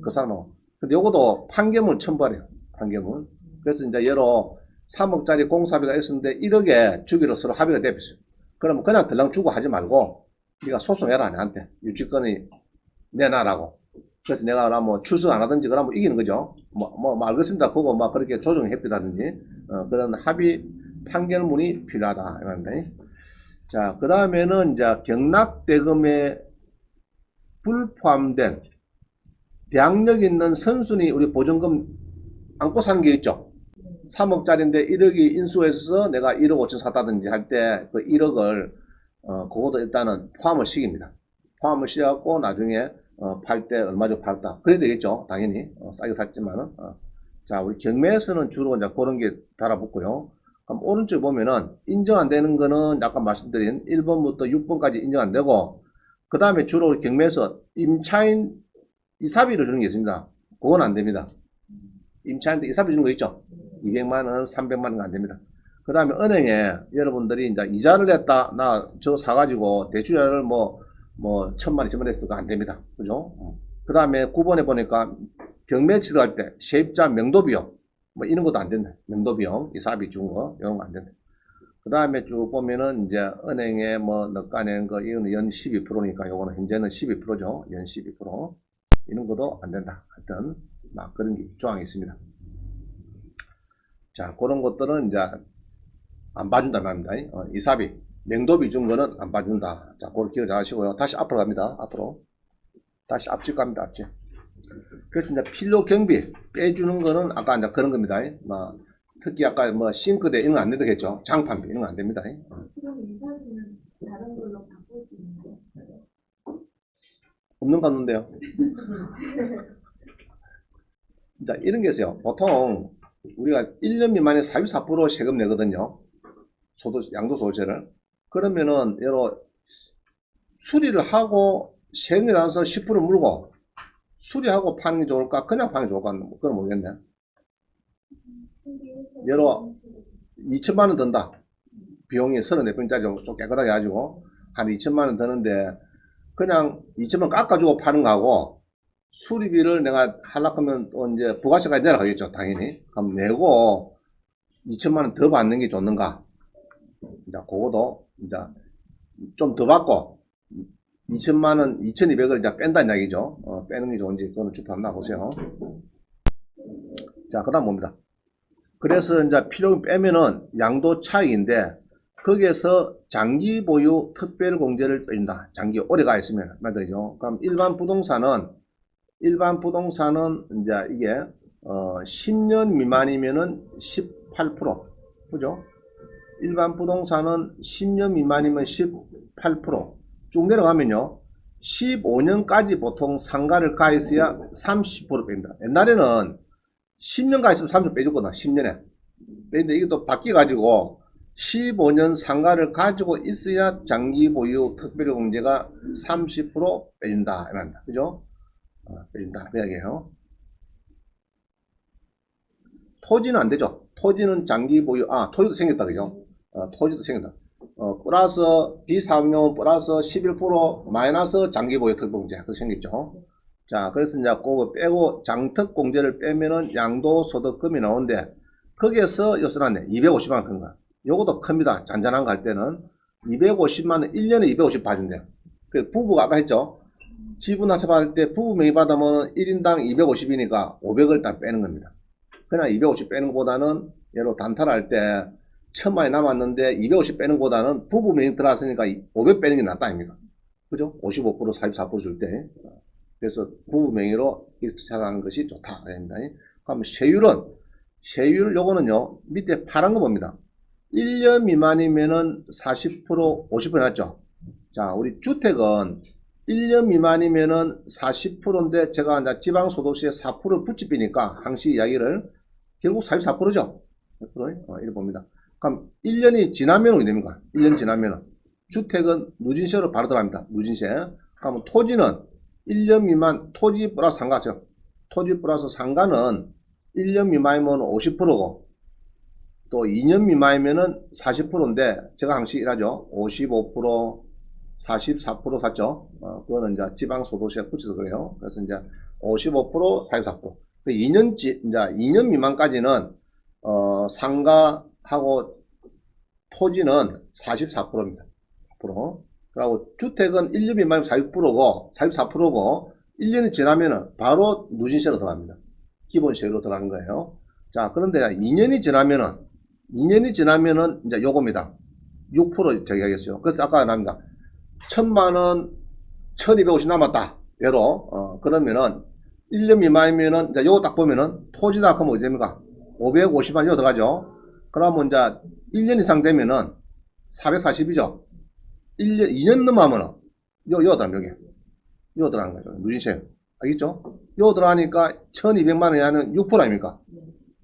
그 사람하고. 근데 요것도 판결문 첨부하래요. 판결문. 그래서 이제 예로 3억짜리 공사비가 있었는데 1억에 주기로 서로 합의가 됐어요. 그러면 그냥 덜랑 주고 하지 말고 네가 소송해라 나한테. 유치권이 내놔라고. 그래서 내가 뭐 출석 안 하든지 그러면 이기는 거죠. 알겠습니다. 그거 막 그렇게 조정이 해피다든지 그런 합의 판결문이 필요하다. 이건데. 자, 그 다음에는 이제 경락대금에 불포함된 대항력 있는 선순위 우리 보증금 안고 사는 게 있죠. 3억짜리인데 1억이 인수해서 내가 1억 5천 샀다든지 할 때 그 1억을 그것도 일단은 포함을 시킵니다. 포함을 시켜갖고 나중에 팔 때 얼마 정도 팔다. 그래야 되겠죠. 당연히. 싸게 샀지만은. 자, 우리 경매에서는 주로 이제 그런 게 달아붙고요. 그럼 오른쪽 보면은 인정 안 되는 거는 아까 말씀드린 1번부터 6번까지 인정 안 되고, 그 다음에 주로 우리 경매에서 임차인 이사비를 주는 게 있습니다. 그건 안 됩니다. 임차인한테 이사비 주는 거 있죠. 200만원, 300만원 안 됩니다. 그 다음에 은행에 여러분들이 이제 이자를 냈다. 나 저 사가지고 대출자를 뭐 1,000만원 저번에 안 됩니다. 그죠? 그 다음에 9번에 보니까 경매 취득할 때 세입자 명도비용 뭐 이런 것도 안 된다. 명도비용, 이사비 준 거 이런 거 안 된다. 그 다음에 쭉 보면은 이제 은행에 뭐 넣어낸 거 이거는 연 12%니까 요거는 현재는 12%죠. 연 12% 이런 것도 안 된다. 하여튼 막 그런 조항이 있습니다. 자, 그런 것들은 이제 안 봐준다 말입니다. 이사비, 명도비 준 거는 안 봐준다. 자, 그걸 기억 잘 하시고요. 다시 앞으로 갑니다. 앞으로. 다시 앞집 갑니다. 앞집. 그래서 이제 필요 경비 빼주는 거는 아까 이제 그런 겁니다. 특히 아까 뭐 싱크대 이런 거 안 되겠죠. 장판비 이런 거 안 됩니다. 그럼 이사비는 다른 걸로 바꿀 수 있는데 없는 거 없는데요. 자, 이런 게 있어요. 보통 우리가 1년 미만에 44% 세금 내거든요. 양도소득세를. 그러면은 여러 수리를 하고 세금이 나서 10% 물고 수리하고 파는 게 좋을까? 그냥 파는 게 좋을까? 그건 모르겠네. 여러 2천만 원 든다. 비용이 34평짜리 좀 깨끗하게 가지고 한 2천만 원 드는데 그냥 2천만 원 깎아주고 파는 거하고 수리비를 내가 하려고 하면 또 이제 부가세까지 내려가겠죠. 당연히. 그럼 내고 2천만 원 더 받는 게 좋는가? 이제 그거도 이제 좀 더 받고 2천만 원, 2,200을 이제 뺀다는 이야기죠. 빼는 게 좋은지 그거는 쭉 한번 보세요. 자, 그 다음 봅니다. 그래서 이제 필요 빼면은 양도 차익인데 거기에서 장기 보유 특별 공제를 빼준다. 장기 오래 가 있으면 말이죠. 그럼 일반 부동산은 이제 이게 10년 미만이면은 18%. 그죠? 일반 부동산은 10년 미만이면 18%. 쭉 내려가면요. 15년까지 보통 상가를 가 있어야 30% 뺍니다. 옛날에는 10년 가 있으면 30% 빼줬거든. 10년에. 근데 이게 또 바뀌어가지고 15년 상가를 가지고 있어야 장기 보유 특별공제가 30% 빼준다. 이 말입니다. 그죠? 빼준다. 그 이야기예요. 토지는 안 되죠. 토지는 장기 보유, 토지도 생겼다. 그죠? 토지도 생겼다. 플러스 비사업용 플러스 11% 마이너스 장기 보유 특별공제. 그거 생겼죠. 자, 그래서 이제 그거 빼고 장특공제를 빼면은 양도소득금이 나오는데 거기에서 요소났네. 250만 원 큰 거. 요것도 큽니다. 잔잔한 거 할 때는 250만 원 1년에 250 봐준대요. 그 부부가 아까 했죠. 지분 한차 받을 때 부부 명의 받으면 1인당 250이니까 500을 딱 빼는 겁니다. 그냥 250 빼는 것보다는 예로 단타를 때 1000만이 남았는데 250 빼는 것보다는 부부 명의 들어왔으니까 500 빼는 게 낫다 아닙니까? 그죠? 55% 44% 줄 때. 그래서 부부 명의로 입찰하는 것이 좋다. 그럼 세율 요거는요 밑에 파란 거 봅니다. 1년 미만이면은 40% 50% 났죠. 자, 우리 주택은 1년 미만이면은 40%인데 제가 이제 지방소득세 4% 붙집히니까 항시 이야기를 결국 44%죠. 100%? 이렇게 봅니다. 그럼 1년이 지나면 어떻게 됩니까? 1년 지나면은 주택은 누진세로 바로 들어갑니다. 누진세. 그러면 토지는 1년 미만 토지 플러스 상가죠. 토지 플러스 상가는 1년 미만이면 50%고 또 2년 미만이면은 40%인데 제가 항시 일하죠. 55% 44% 샀죠. 그거는 이제 지방소득세 붙여서 그래요. 그래서 이제 55% 44%. 2년 미만까지는 상가하고 토지는 44%입니다. 4%. 그리고 주택은 1년 미만이면 44%고 1년이 지나면은 바로 누진세로 들어갑니다. 기본세로 들어가는 거예요. 자, 그런데 2년이 지나면은 이제 요겁니다. 6% 저기 하겠어요. 그래서 아까 납니다. 1000만원 1250 남았다. 예로, 그러면은 1년 미만이면은 이제 요거 딱 보면은 토지다 하면 어디 됩니까? 550만 요 들어가죠. 그러면 이제 1년 이상 되면은 440이죠. 1년, 2년 넘어가면은 요 들어가면 여기. 요 들어가는 거죠. 누진세. 알겠죠? 요 들어가니까 1200만원이 하는 6% 아닙니까?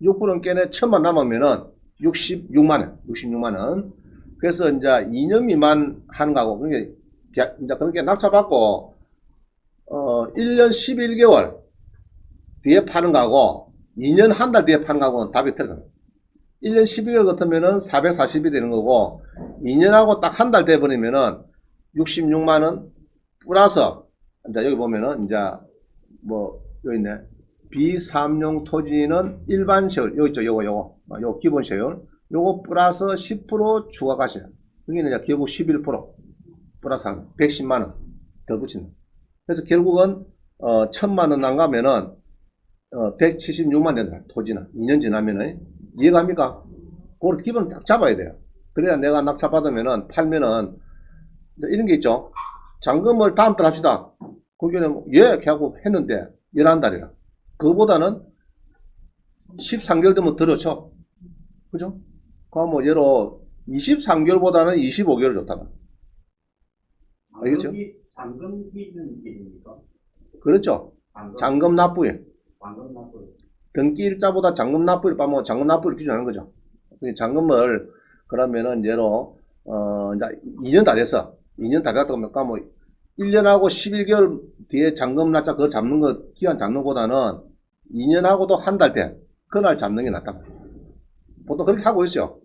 6%는 깨네 1000만 남으면은 66만원. 그래서 이제 2년 미만 하는 거하고, 그러니까 이제 그렇게 낙찰받고, 1년 11개월 뒤에 파는 거하고, 2년 한 달 뒤에 파는 거하고는 답이 틀려요. 1년 12개월 같으면은 440이 되는 거고, 2년하고 딱 한 달 돼버리면은 66만원 플러스, 이제 여기 보면은 이제 여기 있네. 비사업용 토지는 일반 세율, 여기 있죠. 요거 기본 세율. 요거 플러스 10% 추가가세. 여기는 이제 결국 11% 플러스 한 110만원 더 붙인다. 그래서 결국은, 1000만원 난가면은, 176만 된다. 토지는. 2년 지나면은. 이해갑니까? 그걸 기본 딱 잡아야 돼요. 그래야 내가 낙찰받으면은, 팔면은, 이런 게 있죠. 잔금을 다음 달 합시다. 거기는, 이렇게 하고 했는데, 11달이라. 그거보다는 13개월 되면 더 좋죠. 그죠? 그럼 예로 23개월보다는 25개월 좋다. 알겠죠? 잔금 기준 기준입니까? 그렇죠. 잔금 납부일. 잔금 납부. 등기 일자보다 잔금 납부일 빠면 잔금 납부일 기준하는 거죠. 잔금을 그러면은 예로 이제 2년 다 됐어. 2년 다 됐다 그러면 1년하고 11개월 뒤에 잔금 날짜 그거 잡는 거 기한 잡는 것보다는 2년하고도 한 달 돼. 그날 잡는 게 낫다. 보통 그렇게 하고 있어요.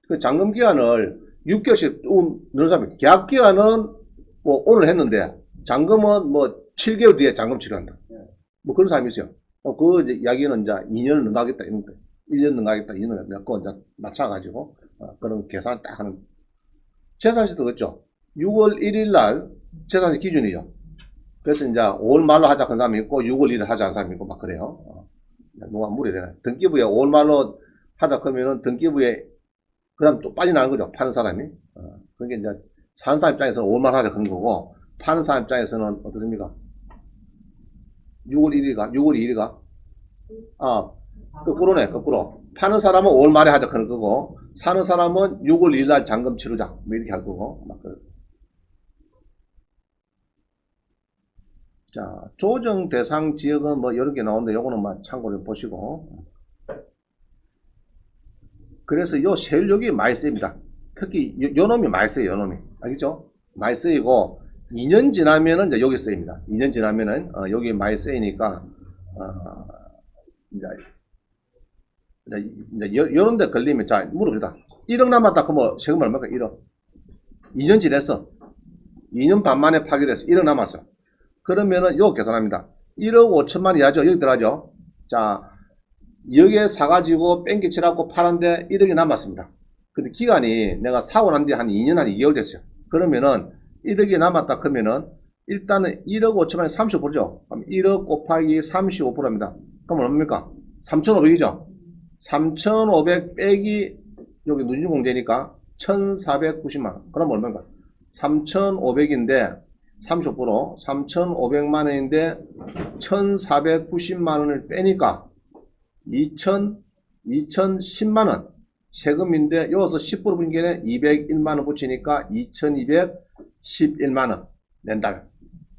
그 잔금 기한을 6개월씩 넣는 사람이, 계약 기한은 오늘 했는데, 잔금은 7개월 뒤에 잔금 치료한다. 그런 사람이 있어요. 그 이야기는 이제 2년을 능가하겠다, 이런 거예요. 1년 능가하겠다, 2년을 몇거 이제 맞춰가지고, 그런 계산 딱 하는. 재산시도 그렇죠. 6월 1일 날 재산시 기준이죠. 그래서 이제 5월 말로 하자 그 사람이 있고, 6월 1일 하자 한 사람이 있고, 막 그래요. 누가 무리되나. 등기부에 5월 말로 하자 그러면은 등기부에 그 다음 또 빠져나가는 거죠. 파는 사람이. 그게 이제 사는 사람 입장에서는 5월 말 하자 그런 거고, 파는 사람 입장에서는 어떻습니까? 6월 1일가? 6월 2일가? 거꾸로네, 거꾸로. 파는 사람은 5월 말에 하자 그럴 거고, 사는 사람은 6월 2일 날 잔금 치르자. 뭐 이렇게 할 거고. 자, 조정 대상 지역은 뭐 여러 개 나오는데 요거는 막 참고를 보시고. 그래서 요 세율력이 많이 쓰입니다. 특히 요 놈이 많이 써요, 요 놈이. 알겠죠? 많이 쓰이고, 2년 지나면은 이제 여기 쓰입니다. 2년 지나면은, 여기 많이 쓰이니까, 이제 요런 데 걸리면, 자, 물어봅니다. 1억 남았다. 그러면 세금 얼마까? 1억. 2년 지냈어. 2년 반 만에 파기됐어. 1억 남았어. 그러면은 요 계산합니다. 1억 5천만 이하죠. 여기 들어가죠. 자, 여기에 사가지고 뺑기치라고 팔았는데 1억이 남았습니다. 근데 기간이 내가 사고 난 뒤에 한 2년 한 2개월 됐어요. 그러면은 1억이 남았다 그러면은 일단은 1억 5천만에 35%죠. 그럼 1억 곱하기 35%입니다. 그럼 얼마입니까? 3,500이죠. 3,500 빼기 여기 누진공제니까 1,490만원. 그럼 얼마인가? 3,500인데 35% 3,500만원인데 1,490만원을 빼니까 2,010만원 세금인데 여기서 10% 분기에는 201만원 붙이니까 2,211만원 낸다.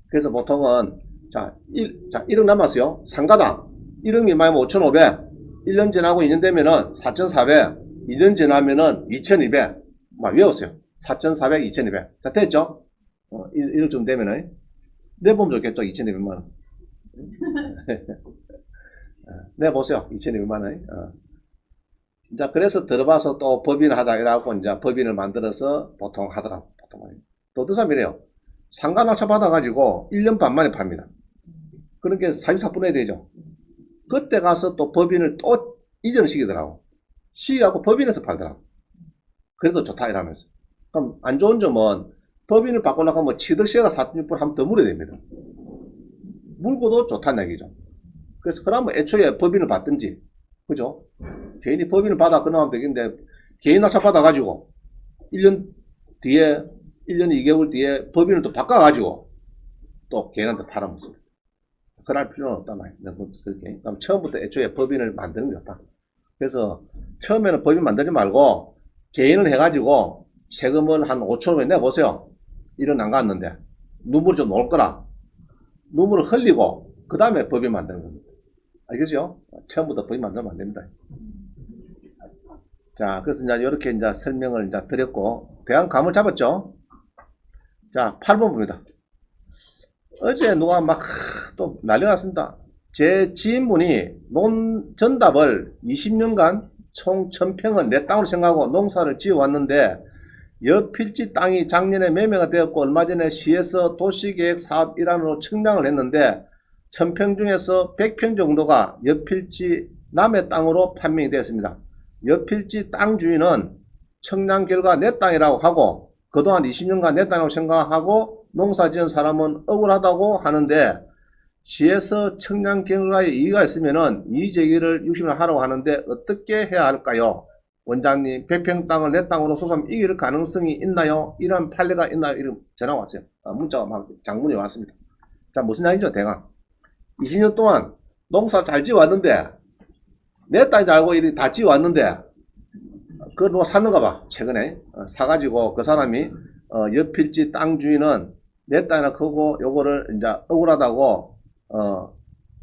그래서 보통은 자 1억 남았어요. 상가당 1억 미만이면 5,500 1년 지나고 2년 되면은 4,400 2년 지나면은 2,200 막 외웠어요. 4,400 2,200 자 됐죠? 1억쯤 되면은 내보면 좋겠죠. 2,200만원 내보세요. 2,200만원 자, 그래서 들어봐서 또 법인을 하다 이래갖고 이제 법인을 만들어서 보통 하더라고. 또 어떤 사람이 이래요. 상가 낙찰 받아가지고 1년 반 만에 팝니다. 그러니까 44% 해야 되죠. 그때 가서 또 법인을 또 이전을 시키더라고. 시키갖고 법인에서 팔더라고. 그래도 좋다 이러면서. 그럼 안 좋은 점은 법인을 바꾸려고 하면 취득세가 4.6% 하면 더 물어야 됩니다. 물고도 좋다는 얘기죠. 그래서 그러면 애초에 법인을 받든지, 그죠? 개인이 법인을 받아 끊어가면 되겠는데, 개인 낙찰 받아가지고, 1년 뒤에, 1년 2개월 뒤에 법인을 또 바꿔가지고, 또 개인한테 팔아먹습니다. 그럴 필요는 없단 말이에요. 그럼 처음부터 애초에 법인을 만드는 게 좋다. 그래서 처음에는 법인 만들지 말고, 개인을 해가지고, 세금을 한 5천원에 내보세요. 1원 안 갔는데, 눈물이 좀 나올 거라. 눈물을 흘리고, 그 다음에 법인 만드는 겁니다. 알겠죠? 처음부터 법인 만들면 안 됩니다. 자, 그래서 이제 이렇게 이제 설명을 이제 드렸고, 대강 감을 잡았죠? 자, 8번 봅니다. 어제 누가 막 또 난리 났습니다. 제 지인분이 전답을 20년간 총 1000평은 내 땅으로 생각하고 농사를 지어왔는데, 옆 필지 땅이 작년에 매매가 되었고, 얼마 전에 시에서 도시계획 사업 일환으로 청량을 했는데, 1000평 중에서 100평 정도가 옆필지 남의 땅으로 판명이 되었습니다. 옆필지 땅 주인은 청량 결과 내 땅이라고 하고 그동안 20년간 내 땅이라고 생각하고 농사 지은 사람은 억울하다고 하는데 시에서 청량 결과에 이의가 있으면은 이의제기를 60일 하라고 하는데 어떻게 해야 할까요? 원장님 100평 땅을 내 땅으로 소송하면 이길 가능성이 있나요? 이런 판례가 있나요? 이런 전화가 왔어요. 문자가 막 장문이 왔습니다. 자, 무슨 이야기죠? 대강 20년 동안 농사 잘 지어왔는데 내 땅인 줄 알고 이리 다 지어왔는데 그걸 누가 샀는가 봐. 최근에 사가지고 그 사람이 옆필지 땅 주인은 내 땅이나 크고 요거를 이제 억울하다고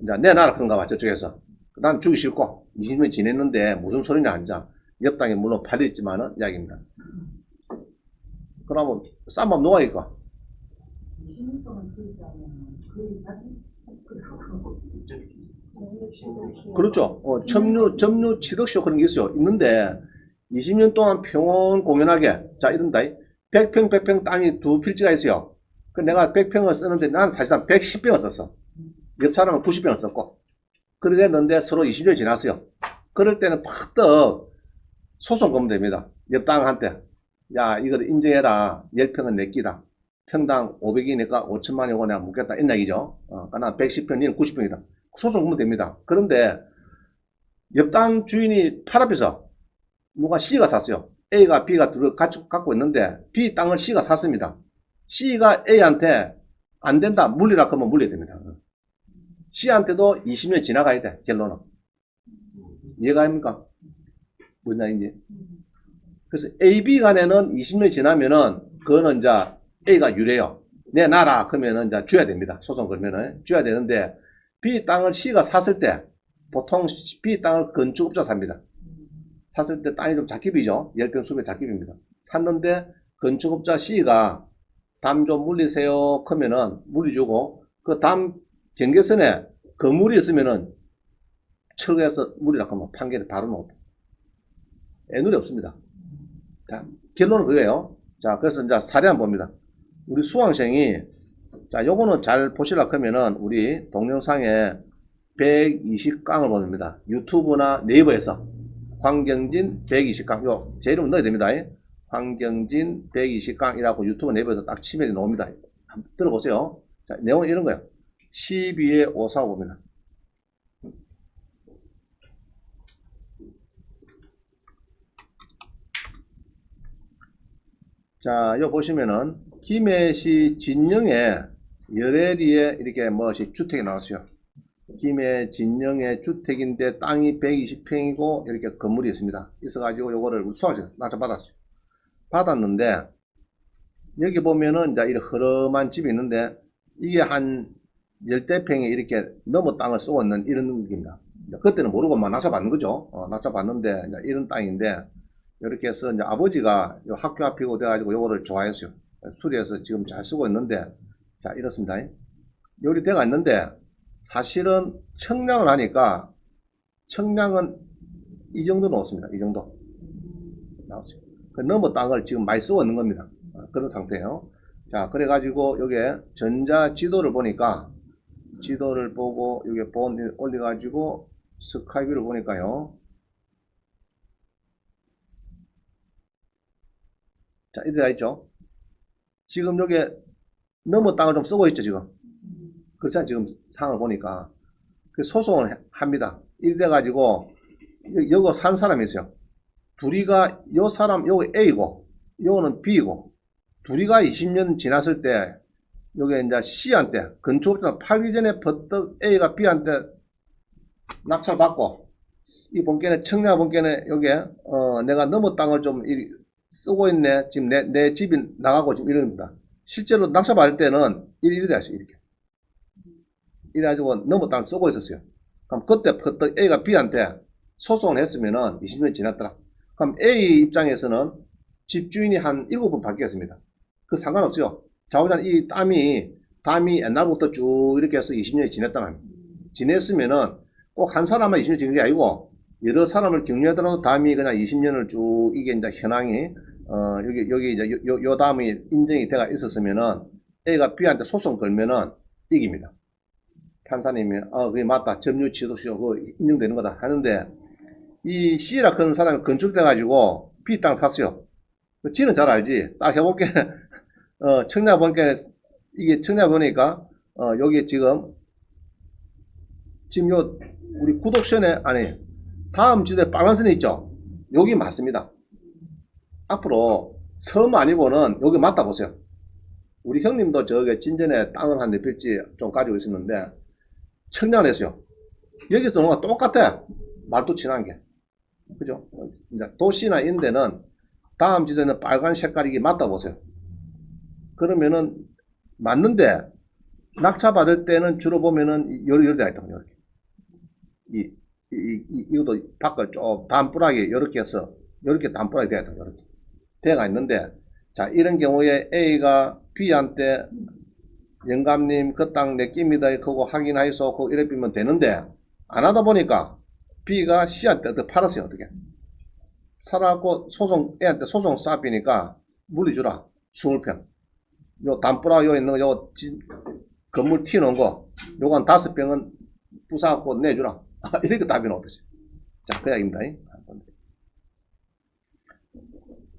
이제 내놔라 그런가 봐. 저쪽에서 난 주기 싫고 20년 지냈는데 무슨 소리냐 앉아. 옆 땅이 물론 팔렸지만은 이야기입니다. 그러면 싼 맘 누가 있고? 20년 동안 그렇죠. 점유 취득쇼 그런 게 있어요. 있는데 20년 동안 평온 공연하게 자 이런다. 100평 100평 땅이 두 필지가 있어요. 그 내가 100평을 쓰는데 나는 사실상 110평을 썼어. 옆 사람은 90평을 썼고 그렇게 됐는데 서로 20년이 지났어요. 그럴 때는 팍떡 소송 걸면 됩니다. 옆 땅한테 야 이걸 인정해라. 10평은 내 끼다. 평당 500이니까 5천만 원이고 내가 묻겠다. 이 얘기죠. 난 110평, 니는 90평이다. 소송 걸면 됩니다. 그런데 옆 땅 주인이 팔 앞에서 누가 C가 샀어요. A가 B가 둘을 갖고 있는데 B 땅을 C가 샀습니다. C가 A한테 안 된다. 물리라 그러면 물려야 됩니다. C한테도 20년 지나가야 돼. 결론은. 이해가 됩니까? 무슨 말인지. 그래서 A, B 간에는 20년이 지나면은 그거는 이제 A가 유래요. 내놔라 그러면은 이제 줘야 됩니다. 소송 걸면은 줘야 되는데 B 땅을 C가 샀을 때 보통 B 땅을 건축업자 삽니다. 샀을 때 땅이 좀 작깁이죠. 10평 수백 작깁입니다. 샀는데 건축업자 C가 담 좀 물리세요. 그러면은 물리주고 그 담 경계선에 거물이 있으면은 철거해서 물이라고 하면 판결이 바로 나옵니다. 애누리 없습니다. 자, 결론은 그거예요. 자, 그래서 이제 사례 한번 봅니다. 우리 수강생이, 자, 요거는 잘 보시려고 하면은 우리 동영상에 120강을 보냅니다. 유튜브나 네이버에서. 황경진 120강. 요, 제 이름 넣어야 됩니다. 황경진 120강이라고 유튜브 네이버에서 딱 치면 나옵니다. 한번 들어보세요. 자, 내용은 이런 거예요. 12의 545입니다. 자, 요 보시면은 김해시 진영에 열애리에 이렇게 뭐시 주택이 나왔어요. 김해 진영의 주택인데 땅이 120평이고 이렇게 건물이 있습니다. 있어가지고 요거를 수학에서 낮춰받았어요. 받았는데 여기 보면은 이제 이런 허름한 집이 있는데 이게 한 열대 평에 이렇게 넘어 땅을 쓰고 있는 이런 느낌입니다. 그때는 모르고만 낮춰받는 거죠. 낮춰받는데 이제 이런 땅인데 이렇게 해서 이제 아버지가 요 학교 앞이고 돼가지고 요거를 좋아했어요. 수리해서 지금 잘 쓰고 있는데, 자, 이렇습니다. 요리 돼가 있는데, 사실은 청량을 하니까, 청량은 이 정도 넣었습니다. 이 정도. 나왔어요. 그 넘어 땅을 지금 많이 쓰고 있는 겁니다. 그런 상태예요. 자, 그래가지고 요게 전자 지도를 보니까, 지도를 보고, 요게 본 올려가지고, 스카이뷰를 보니까요. 자, 이래가 있죠. 지금 요게 넘어 땅을 좀 쓰고 있죠, 지금. 그렇잖아요, 지금 상황을 보니까. 그 소송을 합니다. 이래가지고, 요거 산 사람이 있어요. 둘이가, 요 사람, 요거 A고, 요거는 B고, 둘이가 20년 지났을 때, 요게 이제 C한테, 건축업자 팔기 전에 버떡 A가 B한테 낙찰 받고, 이 본건에, 청약 본건에 요게, 내가 넘어 땅을 좀, 쓰고 있네. 지금 내 집이 나가고 지금 이럽니다. 실제로 낙찰받을 때는 이래 됐어요. 이렇게. 이래가지고 넘어 땅 쓰고 있었어요. 그럼 그때 A가 B한테 소송을 했으면은 20년 지났더라. 그럼 A 입장에서는 집주인이 한 7번 바뀌었습니다. 그 상관없어요. 자오잔 이 담이 옛날부터 쭉 이렇게 해서 20년이 지냈단 말입니다. 지냈으면은 꼭 한 사람만 20년 지낸 게 아니고 여러 사람을 격려하더라도 다음이 그냥 20년을 쭉 이게 이제 현황이 여기 이제 요 다음이 인정이 돼가 있었으면은 A가 B한테 소송 걸면은 이깁니다. 판사님이 그게 맞다. 점유 취소시효 그거 인정되는 거다 하는데 이 C라 그런 사람이 건축돼 가지고 B 땅 샀어요. 지는 잘 알지. 딱 해볼게. 청약 보니까 이게 청약 보니까 여기 지금 요 우리 구독선에 아니 다음 지도에 빨간 선이 있죠? 여기 맞습니다. 앞으로 섬 아니고는 여기 맞다 보세요. 우리 형님도 저게 진전에 땅을 한 4필지 좀 가지고 있었는데 청량을 했어요. 여기서 뭔가 똑같아. 말도 친한 게. 그죠? 이제 도시나 이런 데는 다음 지도에는 빨간 색깔이 맞다 보세요. 그러면은 맞는데 낙차 받을 때는 주로 보면은 요리 되어 있다. 이렇게. 이것도 밖을 좀 단뿌라기 이렇게 해서 이렇게 단뿌라기 되어 있다. 이렇게 되어가 있는데 자 이런 경우에 A가 B한테 영감님 그 땅 내 깁니다. 그거 확인하이소. 그거 이래 비면 되는데 안 하다 보니까 B가 C한테 팔았어요. 어떻게 살아갖고 소송 A한테 소송 쌓비니까 물리주라 20평 요 단뿌라 요 있는 거 요 건물 튀어놓은 거 요건 5평은 부사갖고 내주라. 이렇게 답이 나오겠어요. 자, 그 이야기입니다.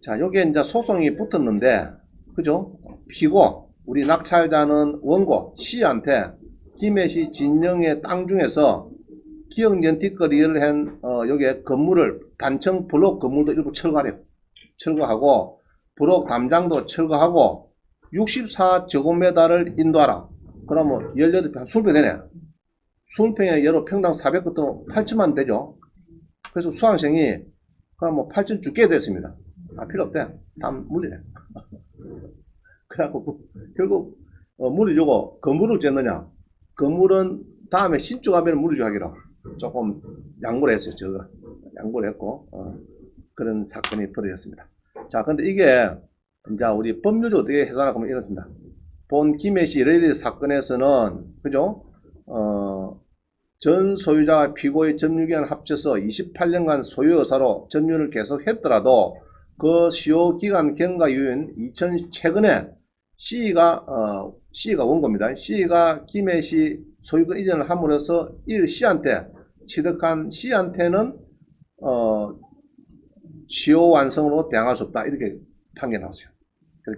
자, 여기에 이제 소송이 붙었는데, 그죠? 피고, 우리 낙찰자는 원고, C한테 김해시 진영의 땅 중에서 기억년 뒷거리를 한, 여기에 건물을, 단층 블록 건물도 일부 철거하래요. 철거하고, 블록 담장도 철거하고, 64제곱미터를 인도하라. 그러면 18평, 20평 되네. 20평에 여러 평당 400부터 8천만 되죠. 그래서 수강생이 그럼 뭐 8천 죽게 됐습니다. 아, 필요 없대. 다 물리래. 그래갖고 결국 물을 주고 건물을 짓느냐. 건물은 다음에 신축하면 물을 주 하기로 조금 양보를 했어요. 저가 양보를 했고 그런 사건이 벌어졌습니다. 자, 근데 이게 이제 우리 법률이 어떻게 해석하나 하면 이렇습니다. 본 김해시 레이디 사건에서는 그죠? 전 소유자와 피고의 점유기간 합쳐서 28년간 소유 의사로 점유를 계속했더라도 그 시효 기간 경과 이후인 최근에 C가 원고입니다. C가 김해시 소유권 이전을 함으로써 이 C한테 취득한 C한테는 시효 완성으로 대항할 수 없다. 이렇게 판결 나왔어요.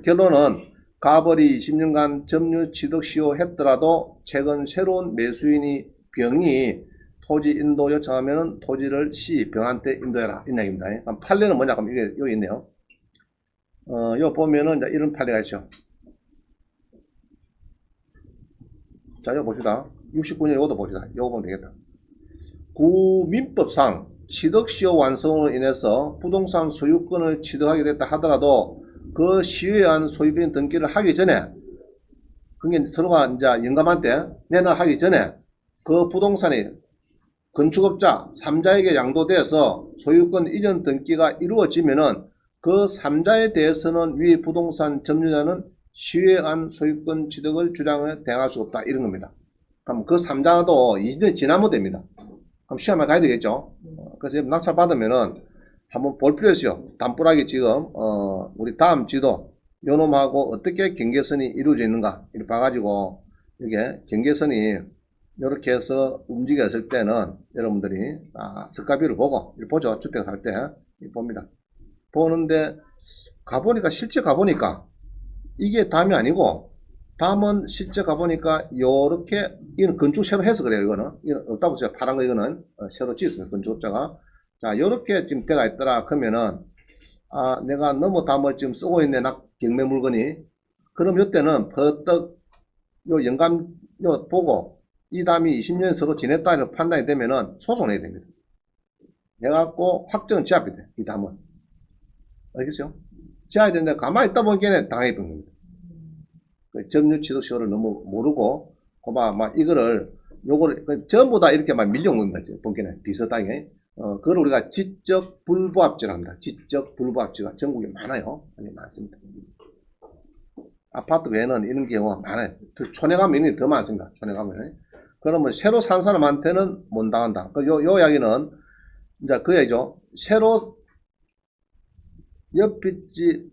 결론은 가벌이 20년간 점유 취득 시효했더라도 최근 새로운 매수인이 병이 토지 인도 요청하면 토지를 C 병한테 인도해라. 이 얘기입니다. 그럼 판례는 뭐냐? 그럼 이게 여기 있네요. 여기 보면은 이제 이런 판례가 있죠. 자, 여기 봅시다. 69년 이것도 봅시다. 이거 보면 되겠다. 구민법상 취득시효 완성으로 인해서 부동산 소유권을 취득하게 됐다 하더라도 그 시효에 의한 소유권 등기를 하기 전에 그게 서로가 이제 영감한테 내놔하기 전에 그 부동산이 건축업자 3자에게 양도되어서 소유권 이전 등기가 이루어지면은 그 3자에 대해서는 위 부동산 점유자는 시효에 의한 소유권 취득을 주장해 대항할 수 없다. 이런 겁니다. 그럼 그 3자도 20년이 지나면 됩니다. 그럼 시험에 가야 되겠죠. 그래서 낙찰 받으면은 한번 볼 필요 있어요. 담보락이 지금 우리 다음 지도 요놈하고 어떻게 경계선이 이루어져 있는가 이렇게 봐가지고 이게 경계선이 이렇게 해서 움직였을 때는 여러분들이 스카비를 보고 이렇게 보죠. 주택 살 때 봅니다. 보는데 가보니까 실제 가보니까 이게 담이 아니고 담은 실제 가보니까 요렇게 이건 건축 새로 해서 그래요. 이거는 없다고 제가 파란 거 이거는 새로 지었습니다. 건축업자가 자 요렇게 지금 때가 있더라 그러면은 내가 너무 담을 지금 쓰고 있네 나 경매 물건이 그럼 이때는 버떡 요 영감 요 보고 이 담이 20년 서로 지냈다 이런 판단이 되면은 소송해야 됩니다. 해갖고 확정 지압이 돼. 이 담은 알겠죠? 지어야 되는데 가만히 있다 보니까 당해본 겁니다. 그 점유 취득 시효를 너무 모르고 막 이거를 요거를 전부 다 이렇게 막 밀려온 겁니다. 보기에는 비슷하게 그걸 우리가 지적 불부합지라고 합니다. 지적 불부합지가 전국에 많아요. 많습니다. 아파트 외에는 이런 경우가 많아요. 촌에 가면 이런 게 더 많습니다. 촌에 가면 그러면 새로 산 사람한테는 못 당한다. 요 이야기는 이제 그 얘기죠. 새로 옆집지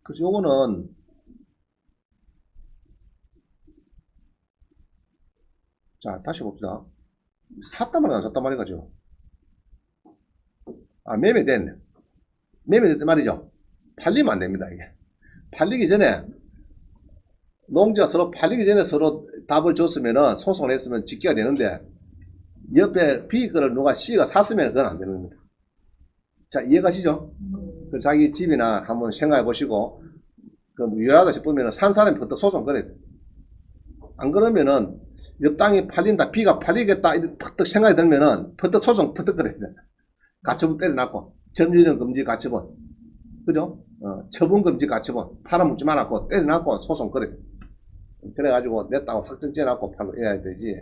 그래서 요거는 자 다시 봅시다. 샀단 말이야 안 샀단 말이죠. 매매됐네. 매매됐단 말이죠. 팔리면 안 됩니다. 이게 팔리기 전에 농지가 서로 팔리기 전에 서로 답을 줬으면은 소송을 했으면 집계가 되는데 옆에 B 거를 누가 C가 샀으면 그건 안 되는 겁니다. 자 이해가시죠? 그 자기 집이나 한번 생각해 보시고 그 유효하다 싶으면은 산 사람이 버뜩 소송 걸어야 돼. 안 그러면은 옆 땅이 팔린다 B가 팔리겠다 이렇게 퍼뜩 생각이 들면은 퍼뜩 소송 퍼뜩 걸어야 돼. 가처분 때려놨고 점유권 금지 가처분 그죠? 처분 금지 가처분 팔아먹지 말았고 때려놨고 소송 걸어야 돼. 그래가지고 내 땅을 확정 지어놨고 팔로 해야 되지.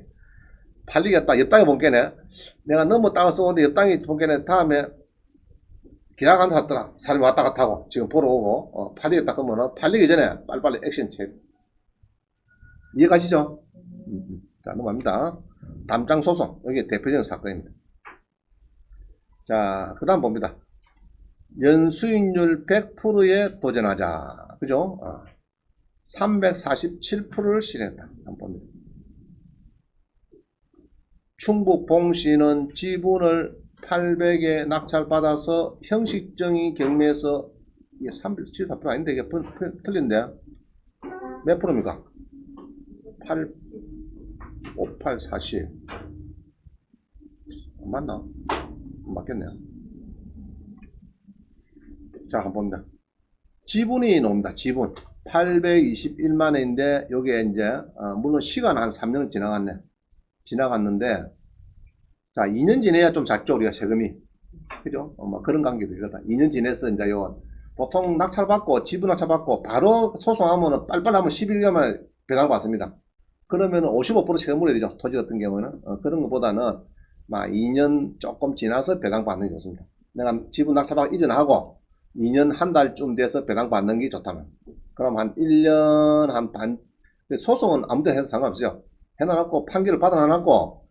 팔리겠다. 옆 땅에 본게네. 내가 너무 땅을 써오는데 옆 땅이 본게네. 다음에 계약한다 하더라. 사람이 왔다 갔다 하고 지금 보러 오고 팔리겠다 그러면은 팔리기 전에 빨리빨리 액션 취해. 이해가시죠? 자 넘어갑니다. 담장 소송 여기 대표적인 사건입니다. 자 그 다음 봅니다. 연수익률 100%에 도전하자. 그죠? 347%를 실행했다. 한번 봅니다. 충북 봉시는 지분을 800에 낙찰받아서 형식적인 경매에서 이게 374% 아닌데 이게 틀린데 몇 프로입니까? 58, 40 맞나? 맞겠네요. 자 한번 봅니다. 지분이 나옵니다. 지분 821만 원인데 여기에 이제 물론 시간 한 3년 지나갔는데 자 2년 지내야 좀 작죠 우리가 세금이 그죠? 뭐 그런 관계도 있다. 2년 지내서 이제 요 보통 낙찰받고 지분 낙찰받고 바로 소송하면은 빨빨하면 11년 만에 배당받습니다. 그러면은 55% 세금 물어야 되죠. 토지 같은 경우는 그런 것보다는 막 2년 조금 지나서 배당받는 게 좋습니다. 내가 지분 낙찰받고 이전하고 2년 한 달쯤 돼서 배당받는 게 좋다면 그럼 한 1년 한 반 소송은 아무데나 해도 상관없어요. 해놔놓고 판결을 받아놔놓고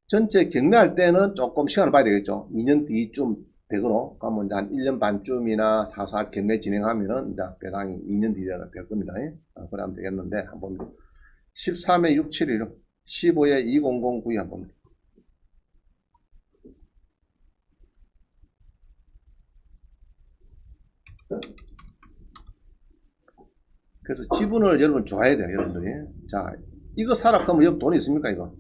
전체 경매할 때는 조금 시간을 봐야 되겠죠. 2년 뒤쯤 되거로 그러면 이제 한 1년 반쯤이나 사사 경매 진행하면은 이제 배당이 2년 뒤에는 될 겁니다. 그래 하면 되겠는데 한번 13회 671 15회 2009 한번 그래서 지분을 여러분 좋아해야 돼요, 여러분들이. 자, 이거 사라 그러면 여러분 돈이 있습니까, 이거?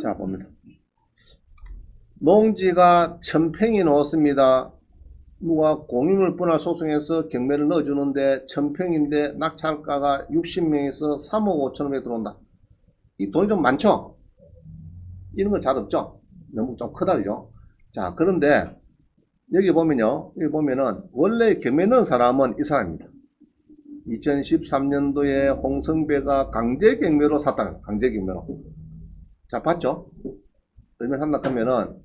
자, 봅니다. 농지가 1000평이 넘었습니다. 누가 공유물 분할 소송해서 경매를 넣어주는데 1000평인데 낙찰가가 60명에서 3억 5천원에 들어온다. 이 돈이 좀 많죠? 이런 건 잘 없죠? 너무 좀 크다, 그죠? 자, 그런데 여기 보면요. 여기 보면은 원래 경매 넣은 사람은 이 사람입니다. 2013년도에 홍성배가 강제 경매로 샀다는 거예요. 강제 경매로. 자, 봤죠? 얼마 샀나 하면은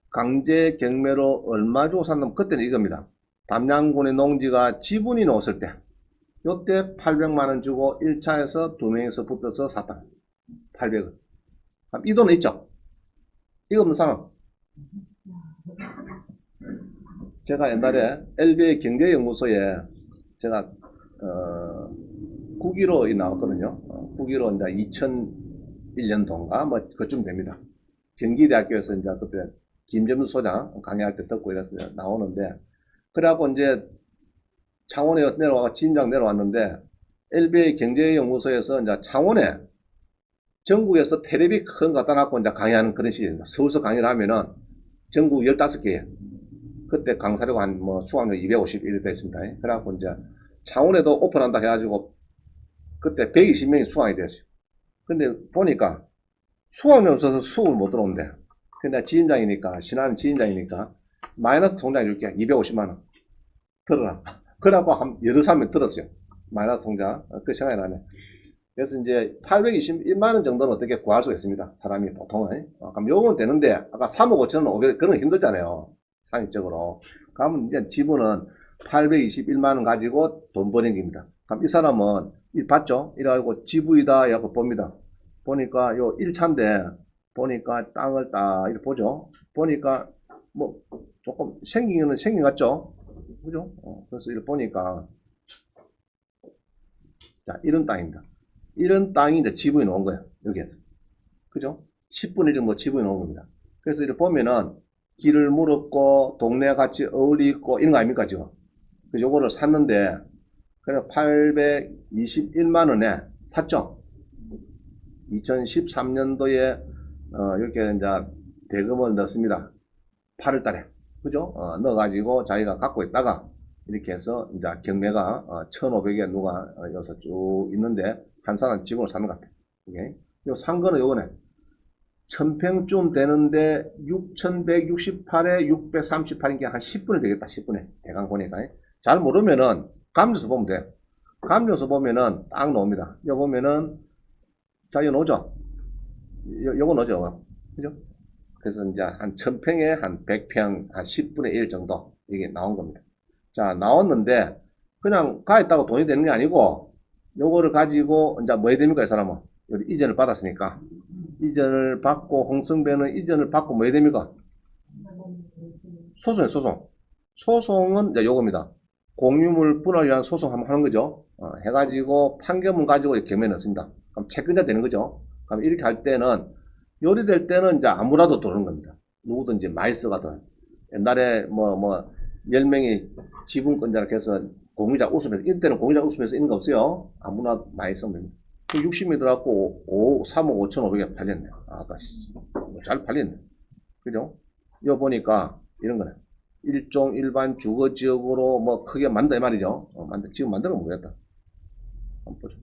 강제 경매로 얼마 주고 샀냐면 그때는 이겁니다. 담양군의 농지가 지분이 넣었을 때 요때 800만원 주고 1차에서 2명에서 붙어서 샀다. 800원. 이 돈은 있죠? 이거 없는 사람. 제가 옛날에 LBA 경제연구소에 제가 9기로 나왔거든요. 9기로 이제 2001년도인가 뭐 그쯤 됩니다. 경기대학교에서 이제 그때 김점수 소장 강의할 때 듣고 이래서 나오는데 그래갖고 이제 창원에 내려와 진장 내려왔는데 LBA 경제연구소에서 이제 창원에 전국에서 텔레비 큰 거 갖다 놨고 이제 강의하는 그런 시기입니다. 서울서 강의를 하면은 전국 15개 그때 강사료가 한 뭐 수강료 250 이렇게 됐습니다. 그래갖고 이제 창원에도 오픈한다 해가지고 그때 120명이 수강이 되었어요. 근데 보니까 수강료 없어서 수업을 못 들어온대. 근데 지인장이니까 신하는 지인장이니까 마이너스 통장 줄게 250만원 들어라. 그래갖고 한 여러 사람이 들었어요. 마이너스 통장 그 생각이 나네. 그래서 이제 821만원 정도는 어떻게 구할 수 있습니다. 사람이 보통은. 그럼 요건 되는데, 아까 3억 5천원 500, 그런 거 힘들잖아요. 상식적으로. 그러면 이제 지분은 821만원 가지고 돈 버는 겁니다. 그럼 이 사람은, 이 봤죠? 이래가지고 지부이다, 이라고 봅니다. 보니까 요 1차인데, 보니까 땅을 딱, 이렇게 보죠? 보니까, 뭐, 조금 생긴 거는 생긴 것 같죠? 그죠? 그래서 이렇게 보니까, 자, 이런 땅입니다. 이런 땅이 이제 지분이 나온 거예요. 여기에서. 그죠? 10분의 1 정도 지분이 나온 겁니다. 그래서 이렇게 보면은 길을 물었고 동네와 같이 어울리고 이런 거 아닙니까 지금? 그래서 요거를 샀는데 그래 821만원에 샀죠? 2013년도에 이렇게 이제 대금을 넣습니다. 8월달에. 그죠? 넣어가지고 자기가 갖고 있다가 이렇게 해서 이제 경매가 1,500에 누가 여기서 쭉 있는데 한 사람 집으로 사는 것 같아요. 요 산 거는 요거네. 1000평쯤 되는데 6168에 638인 게 한 10분이 되겠다. 10분에. 대강 보니까. 잘 모르면은 감정서 보면 돼. 감정서 보면은 딱 나옵니다. 요 보면은 자, 요 나오죠? 요거 나오죠? 그죠? 그래서 이제 한 1000평에 한 100평, 한 10분의 1 정도 이게 나온 겁니다. 자, 나왔는데 그냥 가 있다고 돈이 되는 게 아니고 요거를 가지고 이제 뭐 해야 됩니까, 이 사람은? 여기 이전을 받았으니까. 이전을 받고 홍성배는 이전을 받고 뭐 해야 됩니까? 소송이에요, 소송. 소송은 이제 요겁니다. 공유물 분할을 위한 소송 한번 하는 거죠. 해가지고 판결문 가지고 경매에 넣습니다. 그럼 채권자 되는 거죠. 그럼 이렇게 할 때는 요리될 때는 이제 아무라도 들어오는 겁니다. 누구든지 많이 써가든 옛날에 뭐 10명이 지분권자라 해서 공유자 웃으면서 이때는 공유자 웃으면서 있는 거 없어요. 아무나 많이 쓰면 됩니다. 그 60이 들어갖고 3억 5,500에 팔렸네. 아까 잘 팔렸네. 그죠? 이거 보니까 이런 거네. 일종 일반 주거 지역으로 뭐 크게 만든다 이 말이죠. 지금 만들어 모르겠다. 한번 보죠.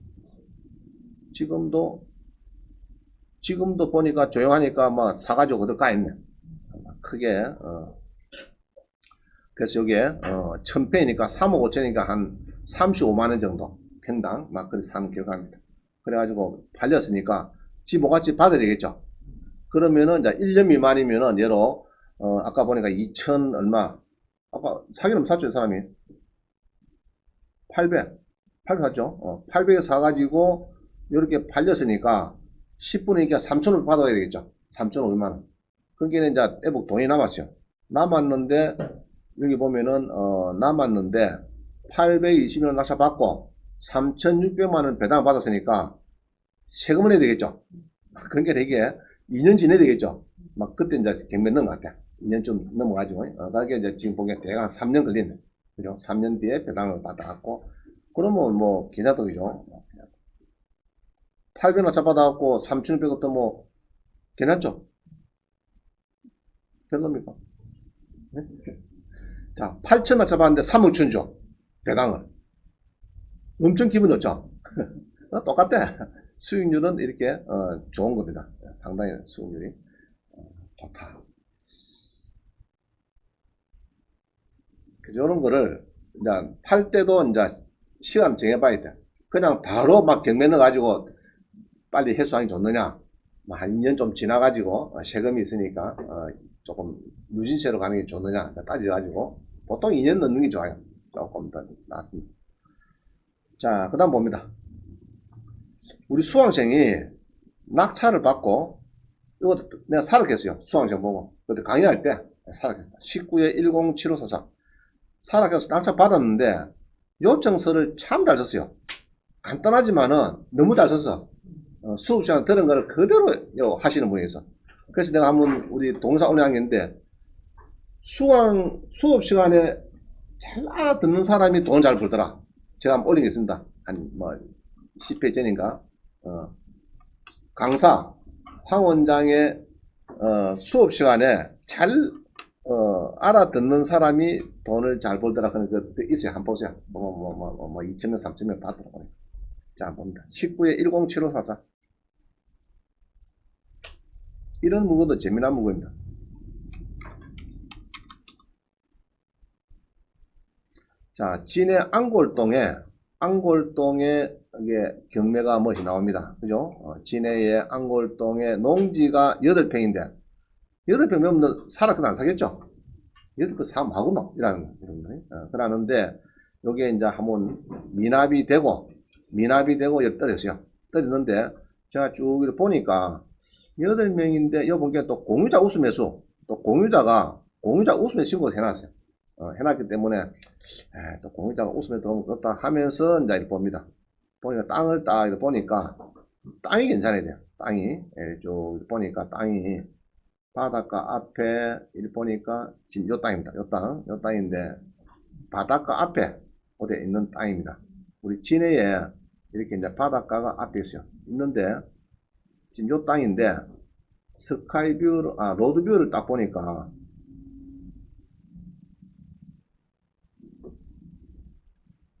지금도 보니까 조용하니까 뭐 사가지고 그들 가 있네. 크게 그래서 여기에 1000평이니까 3억 5천이니까 한 35만 원 정도 평당 막 그렇게 사는 기억합니다. 그래가지고 팔렸으니까 집 오같이 받아야 되겠죠. 그러면은 이제 1년 미만이면은 예로 아까 보니까 2천 얼마 아까 사기는 샀죠 사람이 800 샀죠. 800에 사가지고 이렇게 팔렸으니까 10분이니까 3천을 받아야 되겠죠. 3,500만 원. 그게 이제 애복 돈이 남았어요. 남았는데 여기 보면은 남았는데 820만 낙찰 받고 3,600만 원 배당 받았으니까 세금을 내야 되겠죠. 그러니까 이게 2년 지내야 되겠죠. 막 그때 이제 경매 넣은 것 같아. 2년 좀 넘어가지고. 그게 이제 지금 보기엔 대략 3년 걸리네. 그죠? 3년 뒤에 배당을 받아갖고 그러면 뭐 괜찮더죠. 800 낙찰 받아갖고 3,600원 뭐 괜찮죠? 별로입니까? 네? 자, 8천 낙찰 받았는데 3억 준 배당을. 엄청 기분 좋죠? 똑같대. 수익률은 이렇게 좋은 겁니다. 상당히 수익률이 좋다. 이런 거를 이제 팔 때도 이제 시간 정해봐야 돼. 그냥 바로 막 경매 넣어가지고 빨리 회수하기 좋느냐? 뭐 한 2년 좀 지나가지고 세금이 있으니까 조금 누진세로 가는 게 좋느냐 따져가지고 보통 2년 넣는 게 좋아요. 조금 더 낫습니다. 자, 그 다음 봅니다. 우리 수강생이 낙찰을 받고 이거 내가 사락했어요. 수강생 보고 그때 강의할 때 사락했다. 19에 107544 사락해서 낙찰 받았는데 요청서를 참 잘 썼어요. 간단하지만은 너무 잘 썼어. 수업 시간에 들은 거를 그대로 하시는 분이 있어. 그래서 내가 한번 우리 동사 운영했는데 수업 시간에 잘 알아듣는 사람이 돈을 잘 벌더라. 제가 한번 올린 게 있습니다. 한 뭐 10회 전인가 강사 황 원장의 수업 시간에 잘 알아듣는 사람이 돈을 잘 벌더라 그런 게 있어요. 한번 보세요. 2,000명 3,000명 받더라고요. 자, 한번 봅니다. 19에 107544 이런 문구도 재미난 문구입니다. 자, 진해 안골동에 이게 경매가 멋이 나옵니다. 그죠? 진해의 안골동에 농지가 8평인데 8평 넘으면 살았거든 안 사겠죠? 8평 사면 하구나 이라는 거. 그러는데 요게 이제 한번 미납이 되고 여기 떨어졌어요. 떨어졌는데 제가 쭉 이렇게 보니까 8명인데 여기 보니까 또 공유자 우수매수 또 공유자 우수매수 신고를 해놨어요. 해놨기 때문에 또 공유자가 웃으면 들어오면 그렇다 하면서 이제 이렇게 봅니다. 보니까 땅을 딱 이렇게 보니까 땅이 괜찮아야 돼요. 땅이 쭉 보니까 땅이 바닷가 앞에 이렇게 보니까 지금 요 땅입니다. 요 땅인데 바닷가 앞에 어디에 있는 땅입니다. 우리 진해에 이렇게 이제 바닷가가 앞에 있어요. 있는데 지금 요 땅인데 스카이뷰 로드뷰를 딱 보니까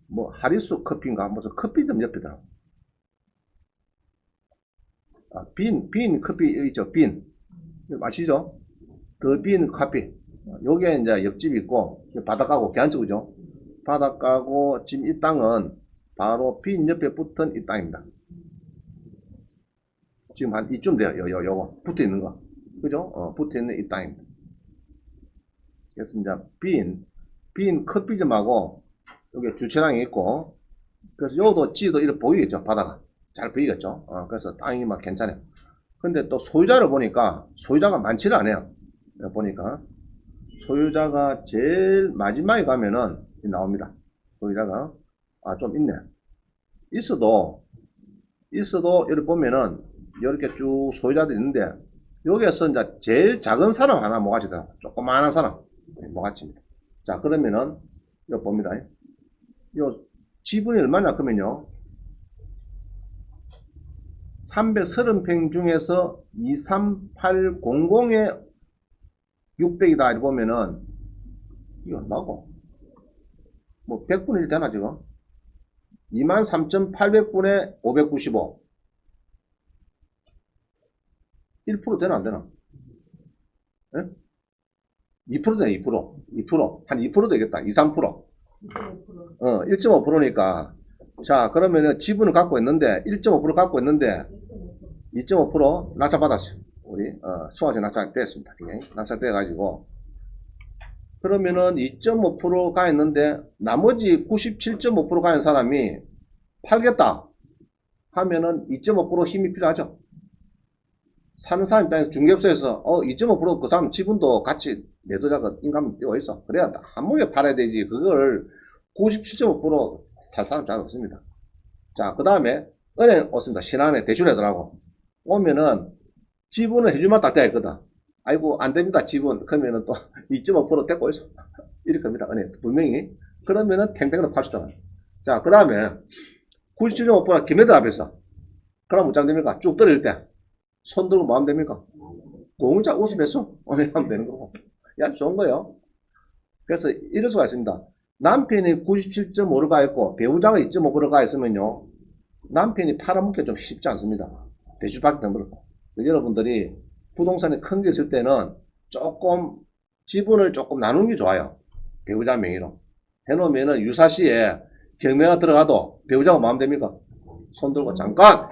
뭐 하리수 커피인가 무슨 커피점 옆이더라고. 빈 커피 있죠. 빈 아시죠? 더 빈 커피. 요게 이제 옆집이 있고 바닷가고 걔한쪽이죠. 바닷가고 지금 이 땅은 바로 빈 옆에 붙은 이 땅입니다. 지금 한 이쯤 돼요. 요거 붙어 있는 거. 그죠? 붙어 있는 이 땅입니다. 그래서 이제 빈 커피점하고 여기 주차장이 있고, 그래서 요도 지도 이렇게 보이겠죠, 바다가. 잘 보이겠죠. 그래서 땅이 막 괜찮아요. 근데 또 소유자를 보니까, 소유자가 많지는 않아요. 보니까. 소유자가 제일 마지막에 가면은 나옵니다. 소유자가. 좀 있네. 있어도, 이렇게 보면은, 이렇게 쭉 소유자들이 있는데, 여기에서 이제 제일 작은 사람 하나 모가지더라고. 조그마한 사람. 모가지입니다. 자, 그러면은, 이거 봅니다. 요 지분이 얼마냐 그러면요 330평 중에서 23800에 600이다 이렇게 보면은 이거 얼마고? 뭐 100분의 1 되나 지금? 23,800분의 595 1% 되나 안 되나? 예? 2% 되네 2%. 한 2% 되겠다 2, 3% 1.5%니까 자 그러면은 지분을 갖고 있는데 1.5% 갖고 있는데 2.5% 낙찰받았어요. 우리 수화제 낙찰됐습니다. 낙찰돼 가지고 그러면은 2.5%가 있는데 나머지 97.5%가 있는 사람이 팔겠다 하면은 2.5% 힘이 필요하죠. 사는 사람 입장에서 중개업소에서 2.5% 그 사람 지분도 같이 내도자가 인감 띄워 있어. 그래야 한 몸에 팔아야 되지. 그걸 97.5%살 사람 잘 없습니다. 자, 그 다음에 은행 왔습니다. 신한에 대출하더라고. 오면은 지분을 해줄만 딱 되어 있거든. 아이고 안 됩니다 지분. 그러면은 또 2.5% 떼고 있어. 이렇게 합니다. 은행 분명히. 그러면은 탱탱으로 팔 수 있잖아. 자, 그 다음에 97.5%가 김해들 앞에서 그럼 어쩌면 됩니까? 쭉 떨어질 때 손 들고 뭐 하면 됩니까? 공짜 웃으면서 하면 되는 거고. 야, 좋은 거예요. 그래서 이럴 수가 있습니다. 남편이 97.5를 가 있고 배우자가 2.5%를 가 있으면요. 남편이 팔아먹기 좀 쉽지 않습니다. 대출받기 때문에. 여러분들이 부동산에 큰 게 있을 때는 조금 지분을 조금 나누는 게 좋아요. 배우자 명의로. 해놓으면은 유사시에 경매가 들어가도 배우자가 뭐 하면 됩니까? 손 들고 잠깐!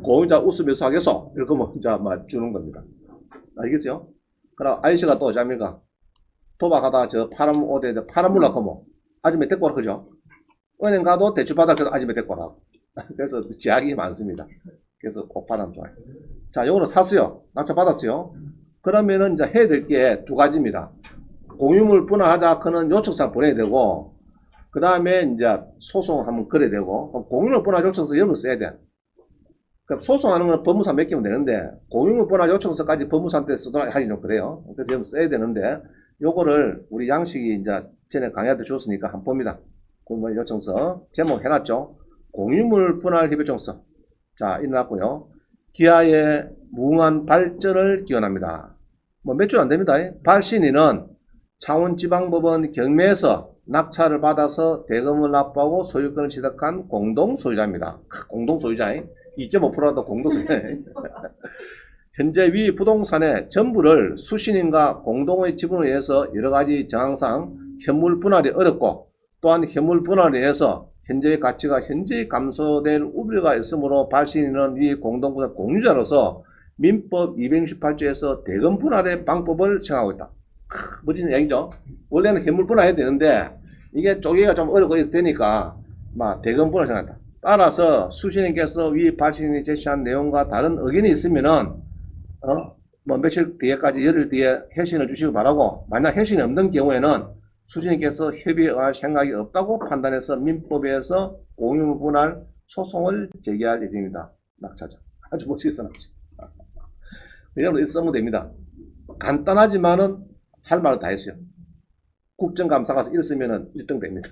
고의자 웃으면서 하겠어. 이렇게 먼저 막 주는 겁니다. 알겠어요? 그럼 아저씨가 또 어쩌합니까? 도박하다 저 파란 옷에 파란 물 넣고 뭐 아줌마 데리고 오라 그죠? 은행 가도 대출 받아서 아줌마 데리고 오라. 그래서 제약이 많습니다. 그래서 꼭 받으면 좋아요. 자, 요거는 샀어요. 낙찰 받았어요. 그러면은 이제 해야 될 게 두 가지입니다. 공유물 분할하자 그는 요청서 보내야 되고, 그 다음에 이제 소송하면 그래야 되고, 공유물 분할 요청서 여러 번 써야 돼. 그럼 소송하는 건 법무사 맡기면 되는데, 공유물 분할 요청서까지 법무사한테 쓰도록 하기 좀 그래요. 그래서 여러 번 써야 되는데, 요거를 우리 양식이 이제 전에 강의할 때 줬으니까 한번 봅니다. 공유물 요청서 제목 해놨죠. 공유물 분할 협의요청서. 자, 일어났고요. 기아의 무궁한 발전을 기원합니다. 뭐 몇 줄 안 됩니다. 발신인은 창원지방법원 경매에서 낙찰을 받아서 대금을 납부하고 소유권을 취득한 공동소유자입니다. 공동소유자 2.5%라도 공동소유자. 현재 위 부동산의 전부를 수신인과 공동의 지분에 의해서 여러가지 정황상 현물 분할이 어렵고 또한 현물 분할에 의해서 현재의 가치가 현저히 감소될 우려가 있으므로 발신인은 위 공동부산 공유자로서 민법 268조에서 대금 분할의 방법을 정하고 있다. 멋진 얘기죠. 원래는 현물 분할해야 되는데 이게 쪼개기가 좀 어렵고 이렇게 되니까 막 대금 분할 정한다. 따라서 수신인께서 위 발신인이 제시한 내용과 다른 의견이 있으면은 뭐 며칠 뒤에까지 열흘 뒤에 회신을 주시기 바라고, 만약 회신이 없는 경우에는 수신인께서 협의할 생각이 없다고 판단해서 민법에서 공유 분할 소송을 제기할 예정입니다. 낙찰자. 아주 멋지게 써놨지. 여러분, 이렇게 쓰면 됩니다. 간단하지만은 할 말을 다 했어요. 국정감사 가서 이렇게 쓰면은 1등 됩니다.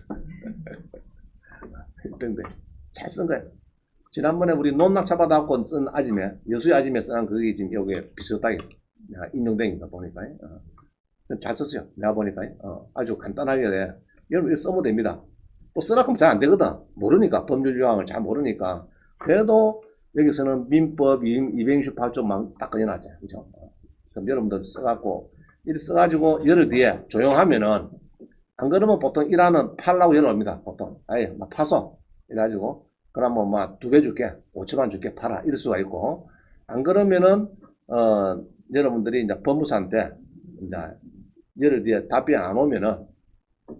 1등 돼. 잘 쓴 거예요. 지난번에 우리 논낙찰받아갖고 쓴 아지매, 여수의 아지매 쓴 그게 지금 여기에 비슷하게 내가 인용된 거 보니까. 잘 썼어요. 내가 보니까. 아주 간단하게 돼. 여러분, 이거 쓰면 됩니다. 또 쓰라고 하면 잘 안 되거든. 모르니까. 법률 요항을 잘 모르니까. 그래도 여기서는 민법 268조만 딱 꺼내놨죠. 그죠? 그럼 여러분들 써갖고, 이렇게 써가지고 열흘 뒤에 조용하면은, 안 그러면 보통 일하는 팔라고 열어옵니다. 보통. 아예, 막 파서. 이래가지고. 그러면 막 2배 줄게. 5천만 줄게. 팔아. 이럴 수가 있고. 안 그러면은, 여러분들이 이제 법무사한테, 이제, 열흘 뒤에 답이 안 오면은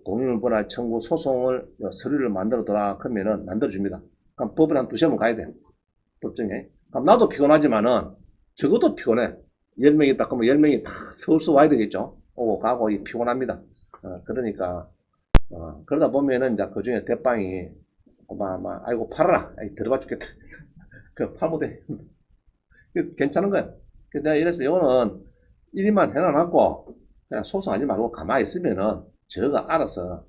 공유물 분할 청구 소송을 서류를 만들어둬라 그러면은 만들어줍니다. 그럼 법을 한 2시간 가야 돼. 법정에. 그럼 나도 피곤하지만은 적어도 피곤해. 10명이 있다 그러면 10명이 다 서울서 와야 되겠죠. 오고 가고 피곤합니다. 그러니까 그러다 보면은 이제 그 중에 대빵이 아이고 팔아라. 들어봐 죽겠다. 그 팔못 해. 괜찮은 거야. 내가 이래서 이거는 1위만 해놔놓고 그냥 소송하지 말고 가만히 있으면은 저가 알아서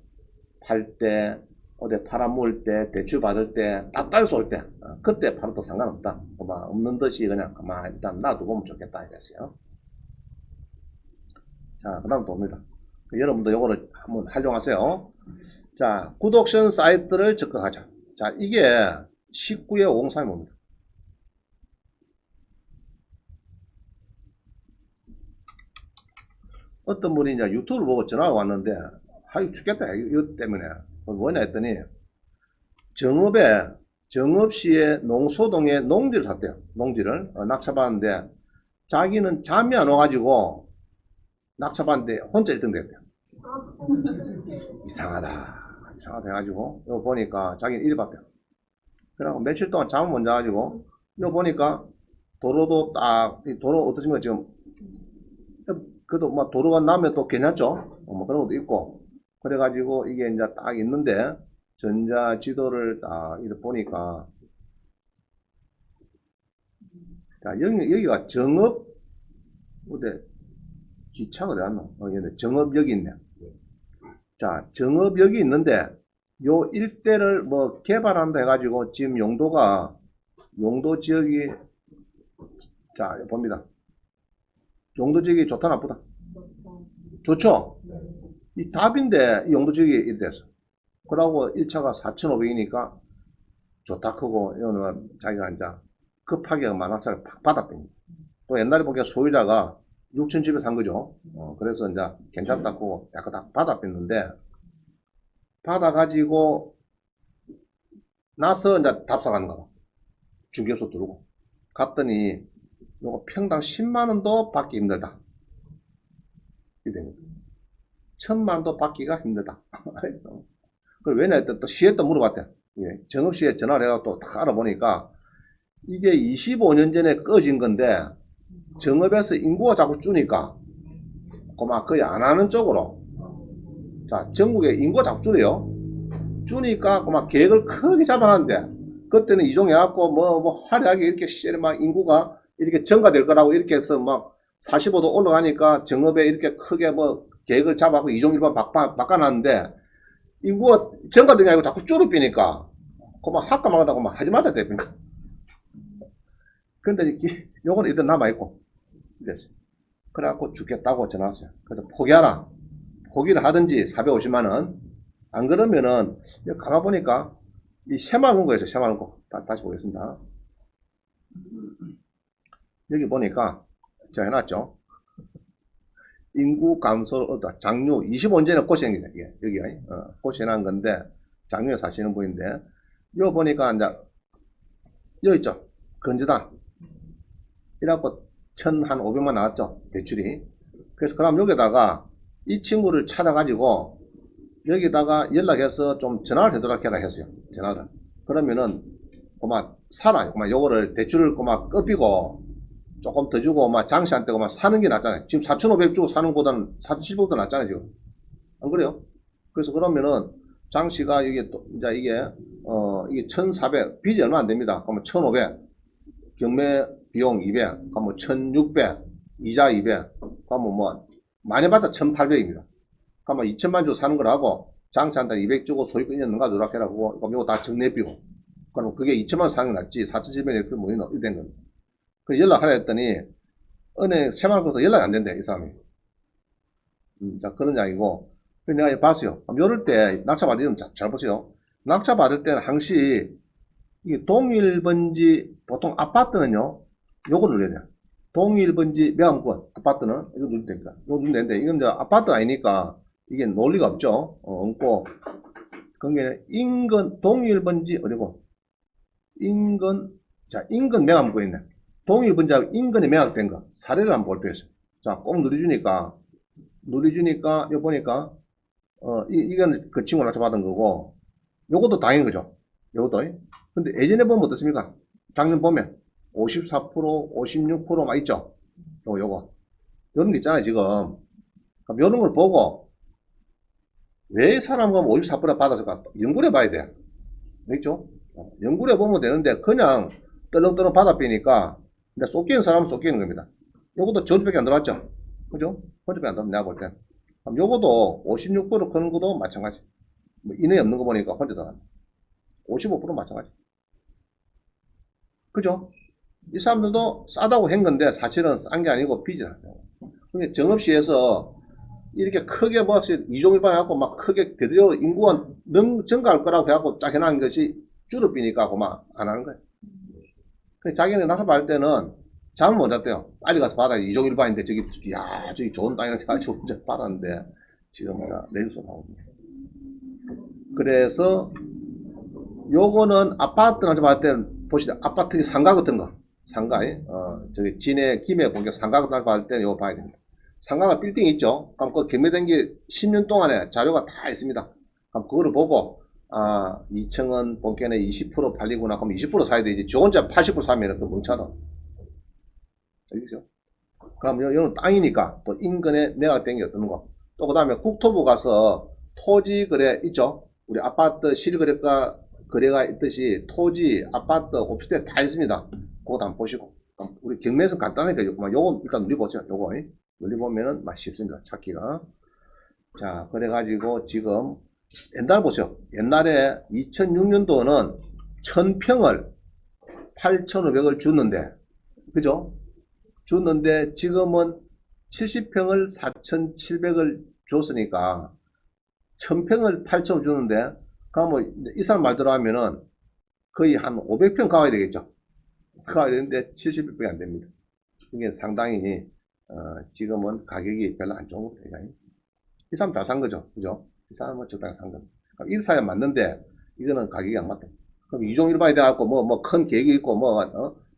팔 때 어디 팔아먹을 때, 대출 받을 때, 딱깔 쏠 때, 그때 팔아도 상관없다. 없는 듯이 그냥 가만 일단 놔두고 보면 좋겠다. 이랬어요. 자, 그 다음 또 옵니다. 여러분도 요거를 한번 활용하세요. 자, 구독션 사이트를 적극하자. 자, 이게 19의 503이 뭡니다. 어떤 분이 이제 유튜브를 보고 전화가 왔는데, 아이, 죽겠다. 이거 때문에. 뭐냐 했더니, 정읍시에 농소동에 농지를 샀대요. 농지를. 낙찰받았는데, 자기는 잠이 안 와가지고, 낙찰받는데 혼자 1등 됐대요. 이상하다 해가지고, 이거 보니까 자기는 1위 받대요. 그래갖고 며칠 동안 잠을 못 자가지고, 이거 보니까 도로도 딱, 도로 어떠신가 지금, 그래도 뭐 도로가 나면 또 괜찮죠? 뭐 그런 것도 있고. 그래가지고 이게 이제 딱 있는데, 전자지도를 딱 이렇게 보니까, 자, 여기가 정읍, 어디, 기차가 어디 갔노? 정읍역이 있네. 자, 정읍역이 있는데, 요 일대를 뭐 개발한다 해가지고, 지금 용도 지역이, 자, 봅니다. 용도 지역이 좋다, 나쁘다? 좋죠? 이 답인데, 이 용도 지역이 이렇게 됐어. 그러고 1차가 4,500이니까 좋다 크고, 이거는 자기가 이제 급하게 만화사를 팍 받았답니다. 또 옛날에 보니까 소유자가 6천 집에 산 거죠. 그래서 이제 괜찮다 크고 약간 다 받아뺐는데, 받아가지고 나서 이제 답사가는 거. 중개소 들어오고. 갔더니, 요거 평당 10만원도 받기 힘들다. 이게 됩니다. 1,000만원도 받기가 힘들다. 그 왜냐 했더니 또 시에 또 물어봤대. 정읍시에 전화를 해가지고 또 딱 알아보니까 이게 25년 전에 꺼진 건데 정읍에서 인구가 자꾸 주니까 그만 거의 안 하는 쪽으로, 자, 전국에 인구가 자꾸 줄여요. 주니까 그만 계획을 크게 잡아놨는데, 그때는 이종해갖고 뭐 화려하게 이렇게 막 인구가 이렇게 증가될 거라고 이렇게 해서 막 45도 올라가니까 정읍에 이렇게 크게 뭐 계획을 잡아갖고 이종일반 바꿔놨는데, 인구가 증가되는 게 아니고 자꾸 줄어비니까 그만 할까 말까 그만 하지 말자 대표니까. 근데 요거는 일단 남아있고 이랬어요. 그래갖고 죽겠다고 전화 왔어요. 그래서 포기하라. 포기를 하든지 450만원. 안 그러면은, 가봐보니까, 이 새마을 거였어요. 새마을 거. 다시 보겠습니다. 여기 보니까, 제가 해놨죠. 인구 감소, 장류, 25년 전에 고시행이네, 이게. 여기가, 고시행한 건데, 장류에 사시는 분인데, 여기 보니까, 이제, 여기 있죠. 건재단. 이래갖고, 1,500만 나왔죠. 대출이. 그래서, 그럼 여기다가, 이 친구를 찾아가지고, 여기다가 연락해서 좀 전화를 해도록 해라 했어요. 전화를. 그러면은, 그만, 사라. 그만, 요거를, 대출을 그만 끄비고, 조금 더 주고, 막 장시한테 그만 사는 게 낫잖아요. 지금 4,500 주고 사는 것보다는 4,700도 낫잖아요, 지금. 안 그래요? 그래서 그러면은, 장시가 이게 또, 이제 이게 1,400, 빚이 얼마 안 됩니다. 그러면 1,500, 경매 비용 200, 그러면 1,600, 이자 200, 그러면 뭐, 많이 받자 1,800입니다. 그러면 2천만 주고 사는 거라고, 장시한테 200 주고 소유권 있는가 누락해라고, 그럼 이거 다 정리해비고. 그럼 그게 2천만 사는 게 낫지, 4,700에 뭐, 이렇게 된 겁니다. 그 연락하라 했더니, 은행 새마을부터 연락이 안 된대, 이 사람이. 자, 그런 양이고. 그래서 내가 봤어요. 요럴 때, 낙차 받으면 잘 보세요. 낙차 받을 때는 항시, 이게 동일번지, 보통 아파트는요, 요거 눌러야 돼요. 동일번지 매각권, 아파트는, 이거 누르면 됩니다. 이거 누르면 되는데, 이건 이제 아파트 아니니까, 이게 논리가 없죠. 없고. 그게 동일번지, 어디고? 인근 매각권 있네. 동일번지하고 인근에 매각된 거. 사례를 한번 볼 필요 있어요. 자, 꼭 누려주니까, 여기 보니까, 이건 그 친구가 낙차 받은 거고, 요것도 당인 거죠. 요것도. 근데 예전에 보면 어떻습니까? 작년 보면, 54%, 56% 막 있죠? 요거. 요런 게 있잖아요, 지금. 그럼 요런 걸 보고, 왜 사람가 54% 받았을까? 연구를 해봐야 돼. 알겠죠? 연구를 해보면 되는데, 그냥 떨렁떨렁 받아빼니까, 근데 쏟기는 사람은 쏟기는 겁니다. 요것도 저주밖에 안 들어왔죠? 그죠? 저주밖에 안 들어왔네, 내가 볼 땐. 그럼 요것도 56% 크는 것도 마찬가지. 뭐 인원이 없는 거 보니까 혼자 들어간다. 55% 마찬가지. 그죠? 이 사람들도 싸다고 한 건데 사실은 싼 게 아니고 빚이라고. 그러니까 정읍시에서 이렇게 크게 뭐 이종일반 해갖고 막 크게 대대로 인구가 증가할 거라고 해갖고 딱 해놓은 것이 줄어비니까 막 안 하는 거예요. 자기네 나가 받을 때는 잠을 못 잤대요. 빨리 가서 받아. 이종일반인데 저기 좋은 땅이라고 해가지고 이제 받았는데 지금 내일 수 나옵니다. 그래서 요거는 아파트한테 받을 때는 보시죠. 아파트 상가 같은 거. 상가에, 저기 진해, 김해 공격 상가 같은 거 받을 때는 요거 봐야 됩니다. 상가가 빌딩 있죠? 그럼 그 경매된 게 10년 동안에 자료가 다 있습니다. 그럼 그거를 보고, 2층은 본건에 20% 팔리구나. 그럼 20% 사야 되지. 저 혼자 80% 사면 또 멍청하다. 알겠죠? 그럼 여기는 땅이니까 또 인근에 내각된 게 어떤 거. 또 그 다음에 국토부 가서 토지 거래 있죠? 우리 아파트 실거래가 거래가 있듯이 토지, 아파트, 오피스텔 다 있습니다. 그거 한번 보시고. 우리 경매에서 간단하니까 요거 일단 눌러보세요. 요거. 눌러보면은 쉽습니다. 찾기가. 자, 그래가지고 지금 옛날 보세요. 옛날에 2006년도는 1000평을 8,500을 줬는데, 그죠? 줬는데 지금은 70평을 4,700을 줬으니까 1000평을 8,000을 줬는데, 그러면 이 사람 말대로 하면은 거의 한 500평 가야 되겠죠. 가야 되는데 70평이 안 됩니다. 이게 상당히 지금은 가격이 별로 안 좋은 겁니다. 이 사람 잘 산 거죠. 그죠? 이 사람은 적당히 산 겁니다. 그럼 이 사야 맞는데 이거는 가격이 안 맞다. 그럼 이종일반이 돼갖고 뭐 큰 계획이 있고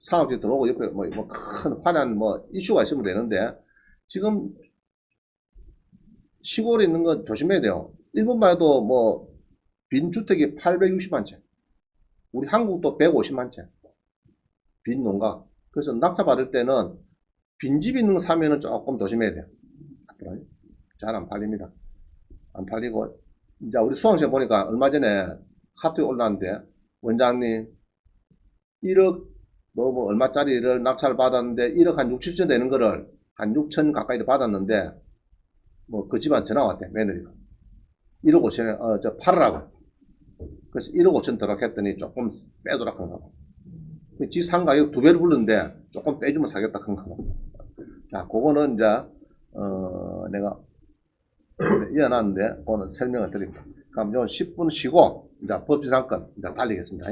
사업지 들어오고 옆에 큰 화난 이슈가 있으면 되는데 지금 시골에 있는 거 조심해야 돼요. 일본만 해도 빈주택이 860만 채. 우리 한국도 150만 채. 빈 농가. 그래서 낙찰 받을 때는 빈집 있는 거 사면은 조금 조심해야 돼요. 잘 안 팔립니다. 안 팔리고, 이제 우리 수강시에 보니까 얼마 전에 카톡에 올라왔는데, 원장님, 1억, 얼마짜리를 낙찰 받았는데, 1억 한 6, 7천 되는 거를 한 6천 가까이 받았는데, 그 집안 전화 왔대, 며느리가. 1억 5천에, 팔으라고. 그래서 1억 5천 들어갔더니 조금 빼도록 한가 봐. 지 산 가격 2배를 불렀는데 조금 빼주면 사겠다 한가 봐. 자, 그거는 이제, 내가 이어놨는데, 그거는 설명을 드립니다. 그럼 요 10분 쉬고, 이제 법지상권, 이제 달리겠습니다.